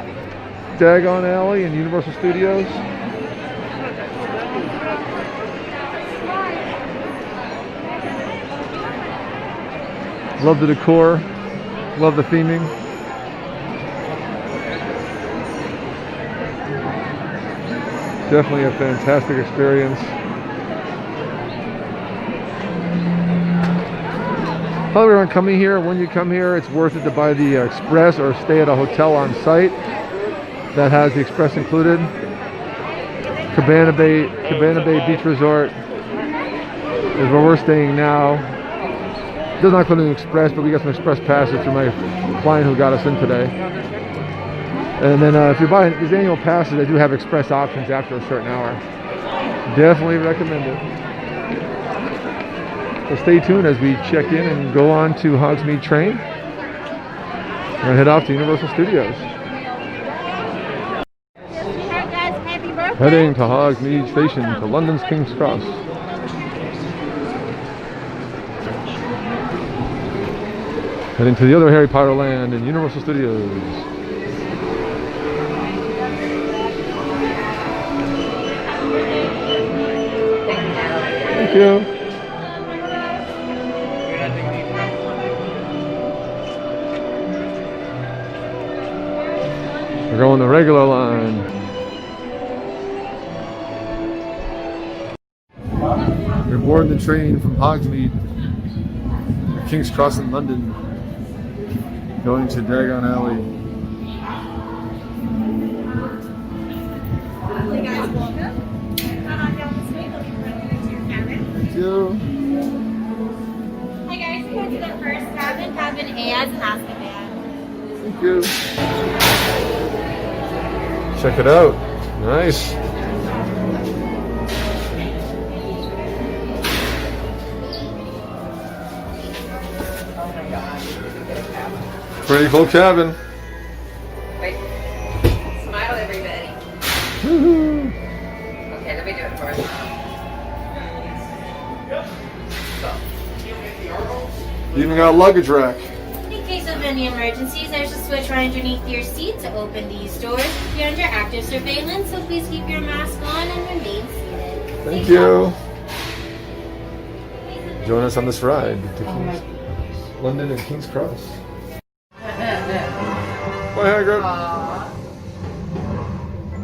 Diagon Alley and Universal Studios. Love the decor, love the theming. Definitely a fantastic experience. Tell everyone coming here, when you come here, it's worth it to buy the Express or stay at a hotel on site that has the Express included. Cabana Bay Beach Resort is where we're staying now. It does not include an Express, but we got some Express passes through my client who got us in today. And then if you buy these annual passes, they do have Express options after a certain hour. Definitely recommend it. So stay tuned as we check in and go on to Hogsmeade train. We're going to head off to Universal Studios. Heading to Hogsmeade Station to London's King's Cross. Heading to the other Harry Potter land in Universal Studios. Thank you. We're going the regular line. We're boarding the train from Hogsmeade to King's Cross in London, going to Diagon Alley. Lovely guys, welcome. Come on down this way, looking for your cabin. Thank you. Hi guys, we go to the first cabin, cabin A as Azkaban. Thank you. Check it out. Nice. Pretty cool cabin. Wait. Smile, everybody. Woohoo. Okay, let me do it for us. Even got a luggage rack. In case of any emergencies, there's a switch right underneath your seat to open these doors. You're under active surveillance, so please keep your mask on and remain seated. Thank you. Join us on this ride to London and King's Cross. Bye, Hagrid.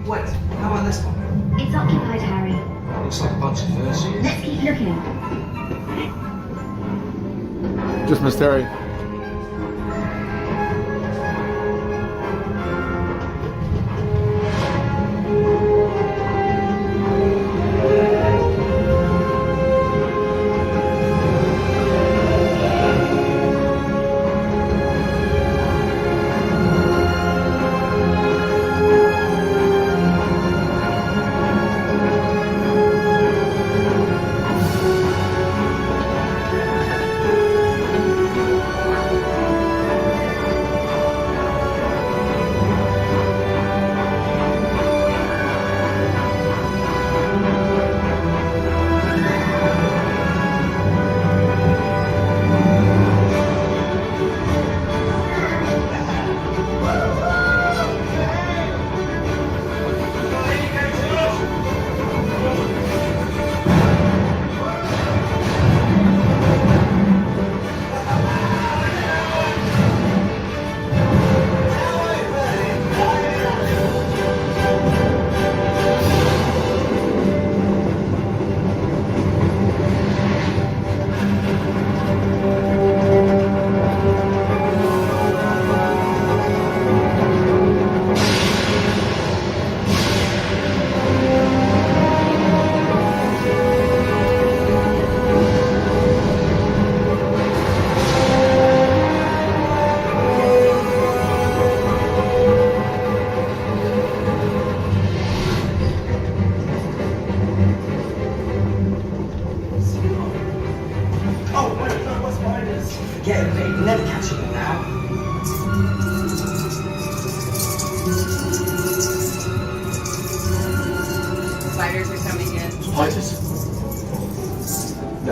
What? How about this one? It's occupied, Harry. Looks like a bunch of verses. Let's keep looking. Just missed Harry.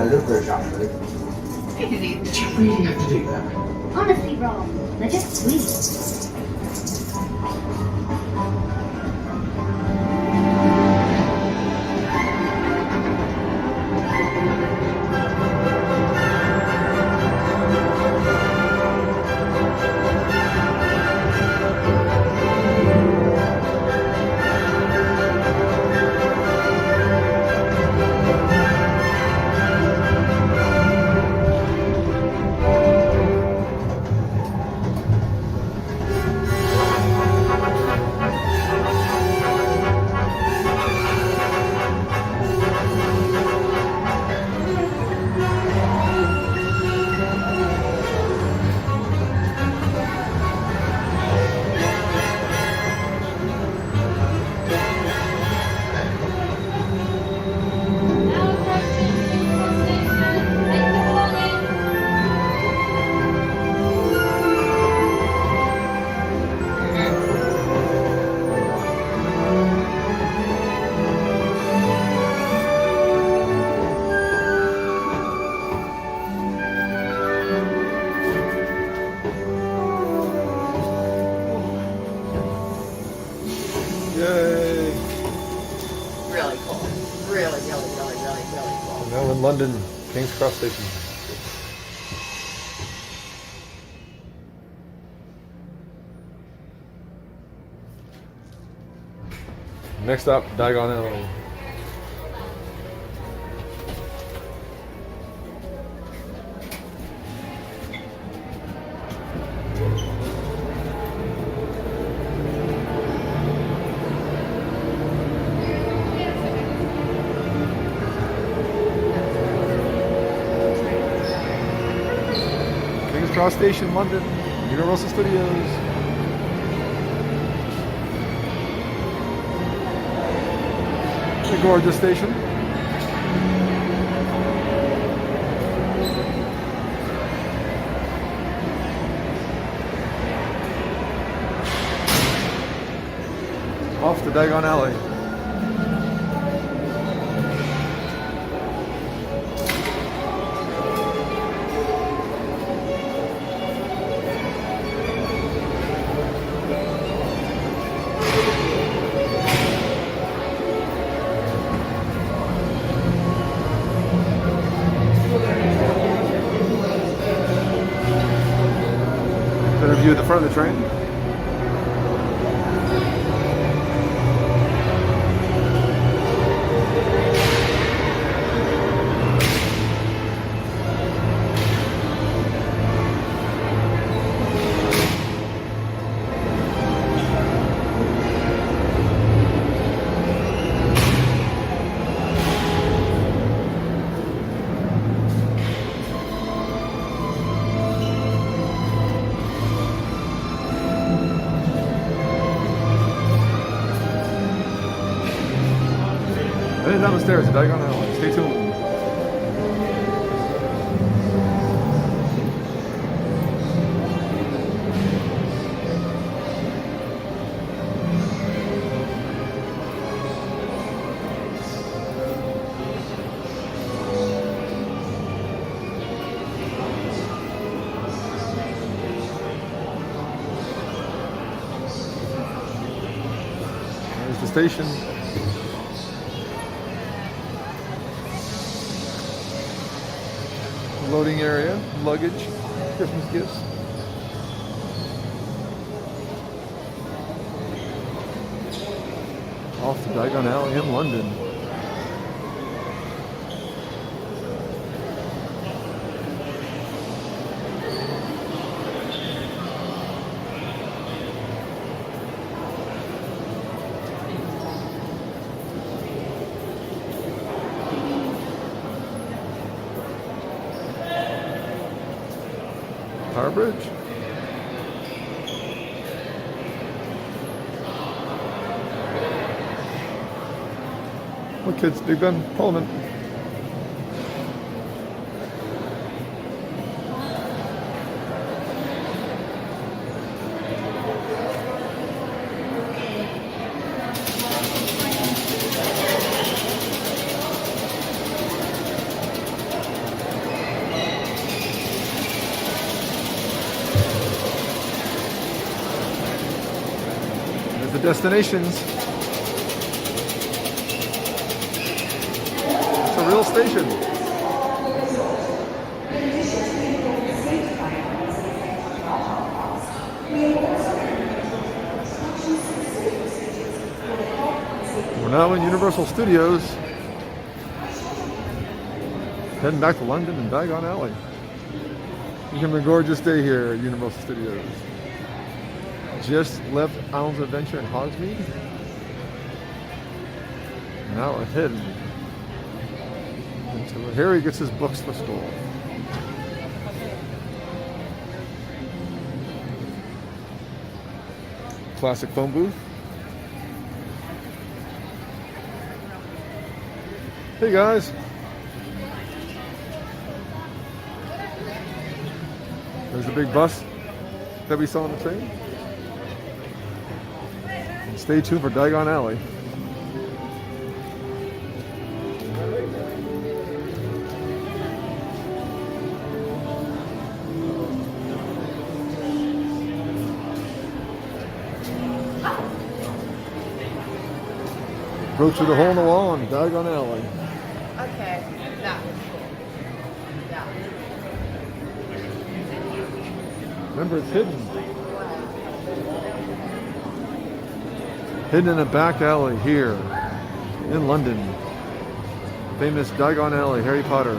look very chocolate. Easy. Did you really have to do that? Honestly, Rob, they're just sweet. Yay! Really cool. Really cool. Now in London, King's Cross Station. Next up, Diagon Alley. King's Cross Station, London, Universal Studios. The gorgeous station. Off to Diagon Alley. Better view at the front of the train. Heading down the stairs to Diagon Alley. Stay tuned. There's the station. Loading area, luggage, Christmas gifts. Off to Diagon Alley in London. Tower Bridge. Look, kids, Big Ben, Parliament. destinations. It's a real station. We're now in Universal Studios. Heading back to London and Diagon Alley. You can have a gorgeous day here at Universal Studios. Just left Islands of Adventure in Hogsmeade. Now we're heading into where Harry gets his books for school. Classic phone booth. Hey guys. There's the big bus that we saw on the train. And stay tuned for Diagon Alley. Go through the hole in the wall on Diagon Alley. Okay, that was cool. Yeah. Remember, it's hidden. Hidden in a back alley here in London. Famous Diagon Alley, Harry Potter.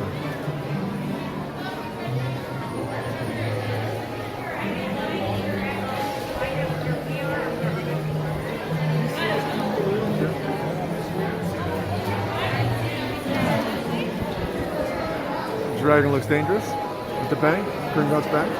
Dragon looks dangerous at the bank, Gringotts Bank.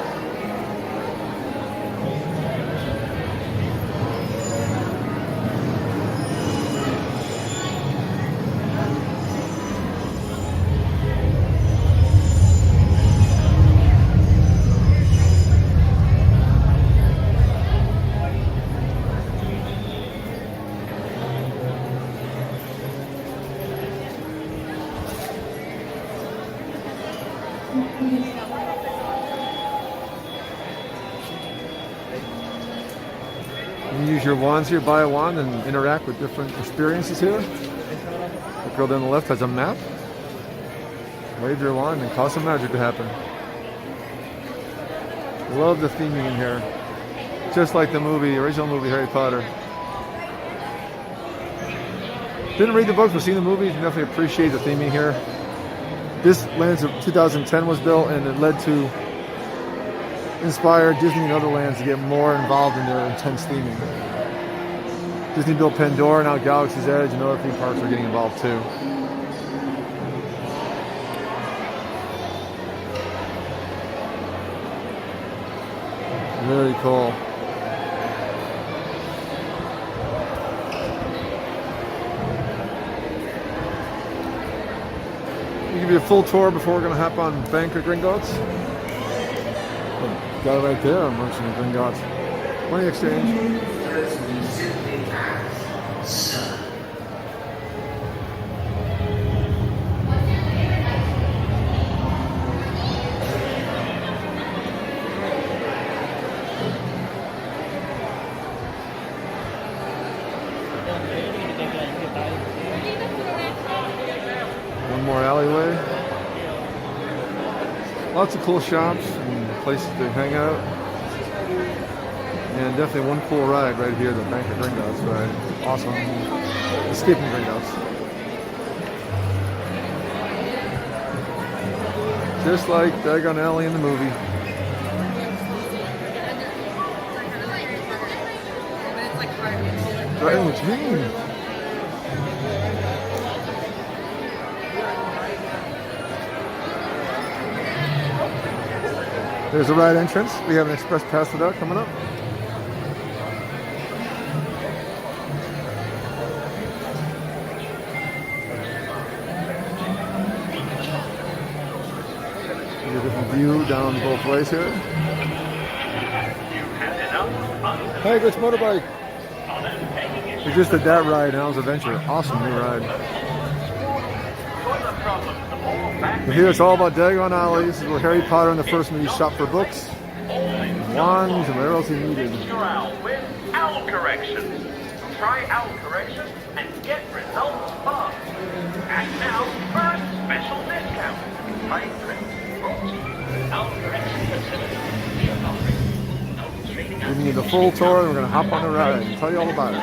You use your wands here, buy a wand and interact with different experiences here. The girl down the left has a map. Wave your wand and cause some magic to happen. Love the theming in here. Just like the movie, original movie Harry Potter. Didn't read the books, but seen the movies, and definitely appreciate the theming here. This lands of 2010 was built, and it led to inspire Disney and other lands to get more involved in their intense theming. Disney built Pandora, now Galaxy's Edge, and other theme parks are getting involved too. Very cool. We'll give you a full tour before we're going to hop on Bank of Gringotts. Oh, got it right there, Merchant of Gringotts. Money exchange. One more alleyway. Lots of cool shops and places to hang out. And definitely one cool ride right here, the Bank of Gringotts ride. Awesome. Escaping Gringotts. Just like Diagon Alley in the movie. Right, what you mean? There's a ride entrance. We have an express pass for that coming up. A different view down both ways here. Hey, Rich Motorbike. We just did that ride, Islands of Adventure. Awesome new ride. But here it's all about Diagon Alley. This is where Harry Potter and the First Movie shop for books, wands, and whatever else he needed. With owl correction. Try our correction and get results fast. And now for a special discount. Playing tricks brought to you with our correction facility. We are offering no trading Giving you the full tour, and we're going to hop on the ride and tell you all about it.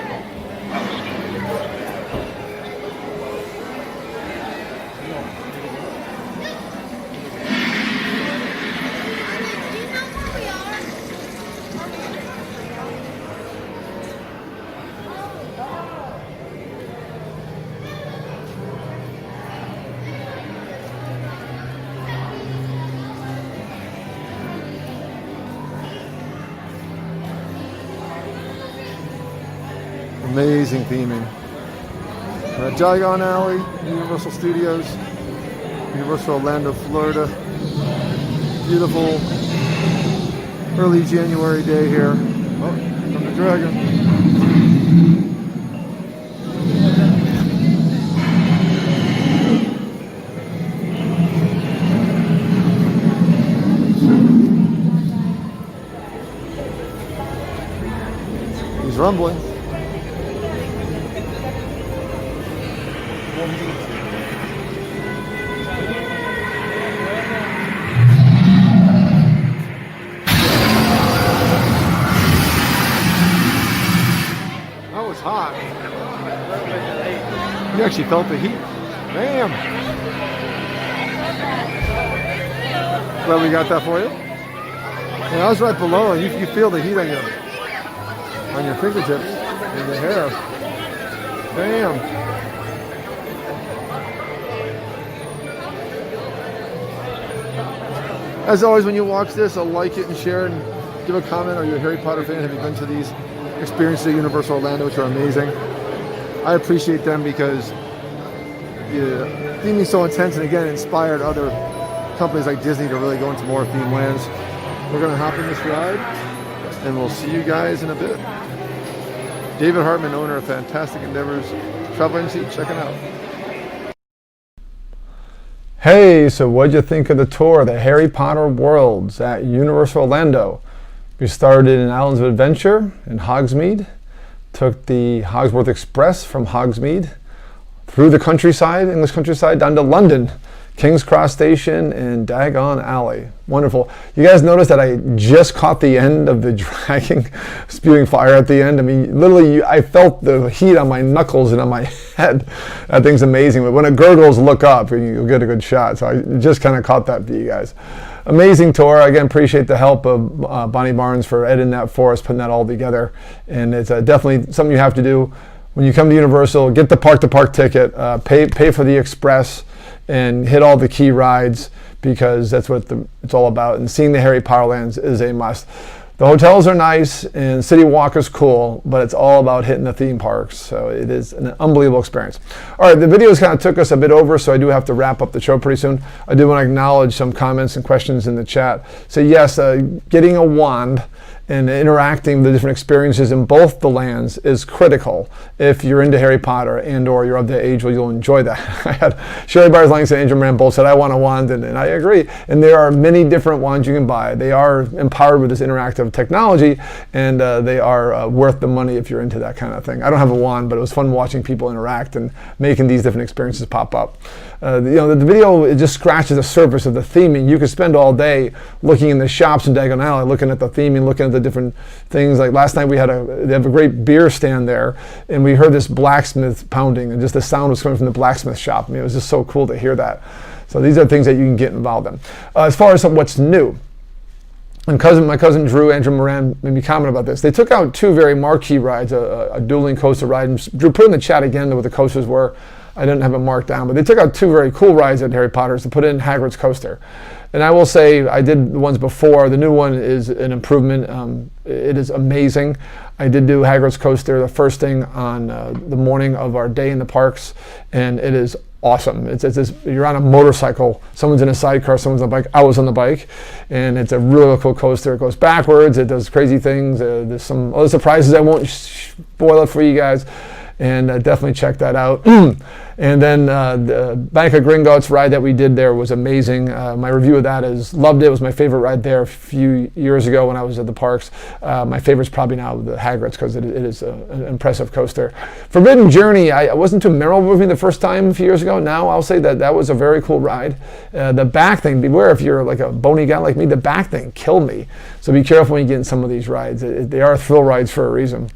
Amazing theming. We're at Diagon Alley, Universal Studios, Universal Orlando, Florida. Beautiful early January day here. Oh, from the Dragon. He's rumbling. That was hot. You actually felt the heat. Bam! Glad we got that for you. Yeah, I was right below, and you feel the heat on your fingertips and the hair. Bam! As always, when you watch this, like it and share and give a comment. Are you a Harry Potter fan? Have you been to these experiences at Universal Orlando, which are amazing? I appreciate them because the theming is so intense, and again, inspired other companies like Disney to really go into more themed lands. We're going to hop in this ride, and we'll see you guys in a bit. David Hartman, owner of Fantastic Endeavors Travel Agency. Check it out. Hey, so what'd you think of the tour of the Harry Potter worlds at Universal Orlando? We started in Islands of Adventure in Hogsmeade, took the Hogsworth Express from Hogsmeade through the countryside, English countryside, down to London, King's Cross Station and Diagon Alley. Wonderful. You guys noticed that I just caught the end of the dragging, spewing fire at the end. I mean, literally, I felt the heat on my knuckles and on my head. That thing's amazing. But when it gurgles, look up, and you'll get a good shot. So I just kind of caught that for you guys. Amazing tour. Again, appreciate the help of Bonnie Barnes for editing that for us, putting that all together. And it's definitely something you have to do when you come to Universal. Get the park-to-park ticket, pay for the express, and hit all the key rides, because that's what it's all about. And seeing the Harry Potter lands is a must. The hotels are nice and City Walk is cool, but it's all about hitting the theme parks. So it is an unbelievable experience. All right, the videos kind of took us a bit over, so I do have to wrap up the show pretty soon. I do want to acknowledge some comments and questions in the chat. So yes, getting a wand and interacting with the different experiences in both the lands is critical if you're into Harry Potter and or you're of the age where you'll enjoy that. I had Sherry Byers Langston and Andrew Moran both said, I want a wand, and I agree. And there are many different wands you can buy. They are empowered with this interactive technology, and they are worth the money if you're into that kind of thing. I don't have a wand, but it was fun watching people interact and making these different experiences pop up. The video, it just scratches the surface of the theming. You could spend all day looking in the shops in Diagon Alley, looking at the theming, looking at the different things. Like last night, they have a great beer stand there, and we heard this blacksmith pounding, and just the sound was coming from the blacksmith shop. I mean, it was just so cool to hear that. So these are things that you can get involved in. As far as what's new, and my cousin Drew, Andrew Moran, made me comment about this. They took out two very marquee rides, a dueling coaster ride. And Drew, put in the chat again what the coasters were. I didn't have it marked down, but they took out two very cool rides at Harry Potter's to put in Hagrid's Coaster. And I will say, I did the ones before. The new one is an improvement. It is amazing. I did do Hagrid's Coaster the first thing on the morning of our day in the parks, and it is awesome. It's you're on a motorcycle, someone's in a sidecar, someone's on a bike. I was on the bike, and it's a really cool coaster. It goes backwards, it does crazy things. There's some other surprises. I won't spoil it for you guys. and definitely check that out. And then the Bank of Gringotts ride that we did there was amazing. My review of that is loved it. It was my favorite ride there a few years ago when I was at the parks. My favorite's probably now the Hagrid's because it is an impressive coaster. Forbidden Journey, I wasn't too memorable with me the first time a few years ago. Now I'll say that was a very cool ride. The back thing, beware if you're like a bony guy like me, the back thing killed me. So be careful when you get in some of these rides. They are thrill rides for a reason.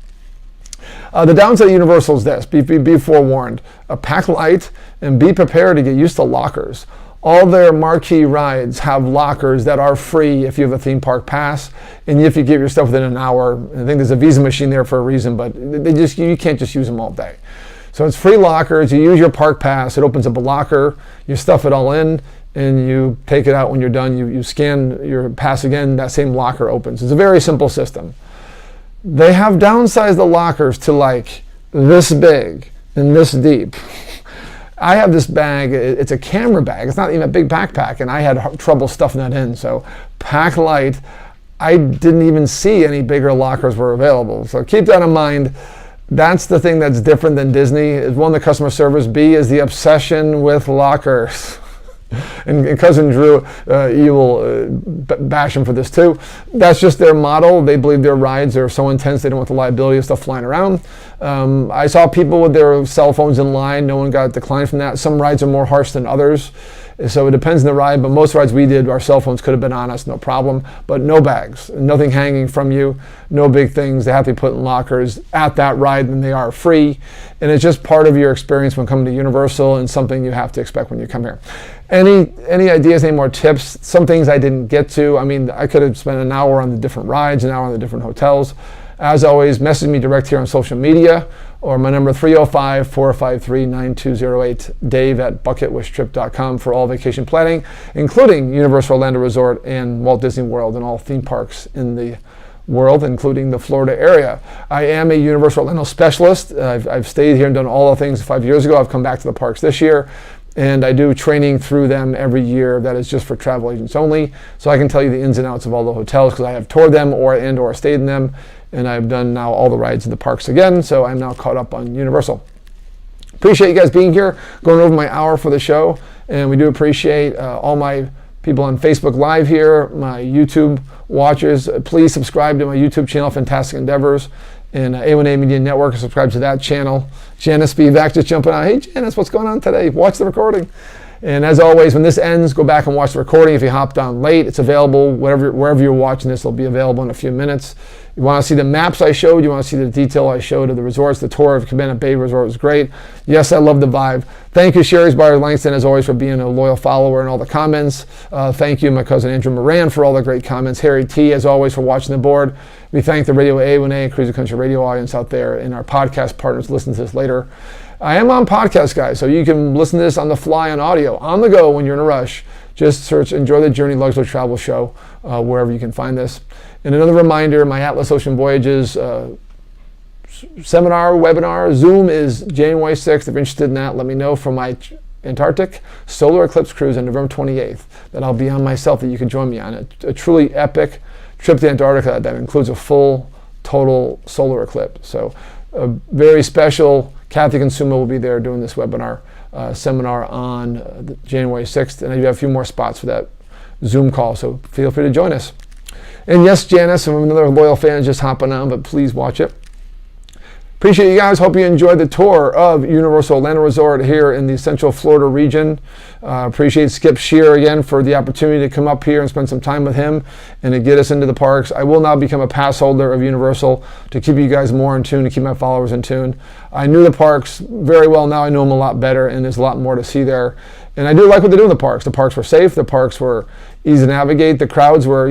The downside of Universal is this, be forewarned. Pack light and be prepared to get used to lockers. All their marquee rides have lockers that are free if you have a theme park pass, and if you get your stuff within an hour. I think there's a Visa machine there for a reason, but you can't just use them all day. So it's free lockers. You use your park pass. It opens up a locker. You stuff it all in, and you take it out when you're done. You scan your pass again. That same locker opens. It's a very simple system. They have downsized the lockers to like this big and this deep. I have this bag, it's a camera bag, it's not even a big backpack, and I had trouble stuffing that in. So pack light, I didn't even see any bigger lockers were available. So keep that in mind. That's the thing that's different than Disney. Is one, the customer service. B is the obsession with lockers. And Cousin Drew, you will bash him for this too. That's just their model. They believe their rides are so intense they don't want the liability of stuff flying around. I saw people with their cell phones in line. No one got declined from that. Some rides are more harsh than others. So it depends on the ride, but most rides we did, our cell phones could have been on us, no problem. But no bags, nothing hanging from you, no big things. They have to be put in lockers at that ride, and they are free. And it's just part of your experience when coming to Universal, and something you have to expect when you come here. Any ideas, any more tips? Some things I didn't get to. I mean, I could have spent an hour on the different rides, an hour on the different hotels. As always, message me direct here on social media, or my number 305-453-9208, dave@bucketwishtrip.com for all vacation planning, including Universal Orlando Resort and Walt Disney World and all theme parks in the world, including the Florida area. I am a Universal Orlando specialist. I've stayed here and done all the things 5 years ago. I've come back to the parks this year, and I do training through them every year that is just for travel agents only. So I can tell you the ins and outs of all the hotels because I have toured them or stayed in them. And I've done now all the rides in the parks again, so I'm now caught up on Universal. Appreciate you guys being here, going over my hour for the show, and we do appreciate all my people on Facebook Live here, my YouTube watchers. Please subscribe to my YouTube channel, Fantastic Endeavors, and A1A Media Network. Subscribe to that channel. Janice Spivak just jumping on. Hey Janice, what's going on today? Watch the recording. And as always, when this ends, go back and watch the recording. If you hopped on late, it's available wherever you're watching this. It'll be available in a few minutes. You want to see the maps I showed, you want to see the detail I showed of the resorts. The tour of Cabana Bay Resort was great. Yes, I love the vibe. Thank you, Sherry's Bar Langston, as always, for being a loyal follower and all the comments. Thank you, my cousin Andrew Moran, for all the great comments. Harry T, as always, for watching the board. We thank the RadioA1A and Cruiser Country Radio audience out there and our podcast partners. Listen to this later. I am on podcast, guys, so you can listen to this on the fly on audio, on the go when you're in a rush. Just search Enjoy the Journey Luxury Travel Show wherever you can find this. And another reminder, my Atlas Ocean Voyages seminar, webinar, Zoom is January 6th. If you're interested in that, let me know for my Antarctic Solar Eclipse Cruise on November 28th that I'll be on myself that you can join me on. A truly epic trip to Antarctica that includes a full, total solar eclipse. So a very special. Kathy Consuma will be there doing this webinar seminar on January 6th, and I do have a few more spots for that Zoom call, so feel free to join us. And yes, Janice, I'm another loyal fan just hopping on, but please watch it. Appreciate you guys. Hope you enjoyed the tour of Universal Orlando Resort here in the Central Florida region. Appreciate Skip Shear again for the opportunity to come up here and spend some time with him and to get us into the parks. I will now become a pass holder of Universal to keep you guys more in tune, to keep my followers in tune. I knew the parks very well. Now I know them a lot better, and there's a lot more to see there. And I do like what they do in the parks. The parks were safe. The parks were easy to navigate. The crowds were,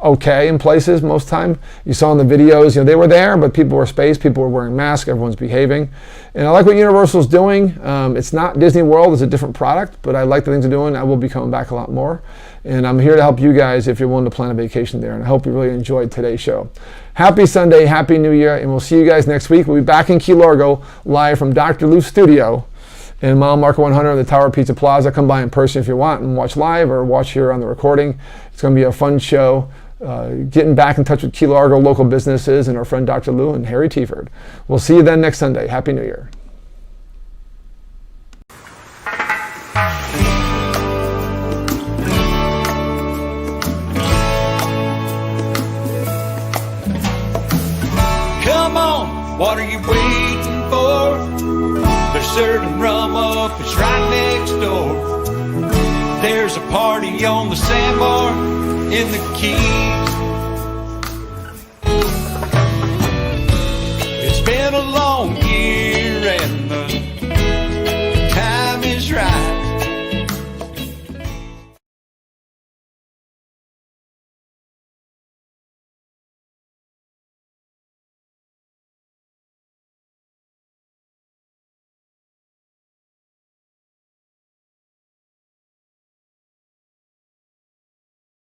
okay in places most time. You saw in the videos, they were there, but people were spaced, people were wearing masks, everyone's behaving. And I like what Universal's doing. It's not Disney World, it's a different product, but I like the things they're doing. I will be coming back a lot more. And I'm here to help you guys if you're willing to plan a vacation there. And I hope you really enjoyed today's show. Happy Sunday, Happy New Year, and we'll see you guys next week. We'll be back in Key Largo, live from Dr. Lou's studio in mile marker 100 of the Tower Pizza Plaza. Come by in person if you want and watch live or watch here on the recording. It's going to be a fun show. getting back in touch with Key Largo local businesses and our friend Dr. Lou and Harry Tiford. We'll see you then next Sunday. Happy New Year. Come on, what are you waiting for? They're serving rum up, it's right next door. There's a party on the sandbar in the Keys.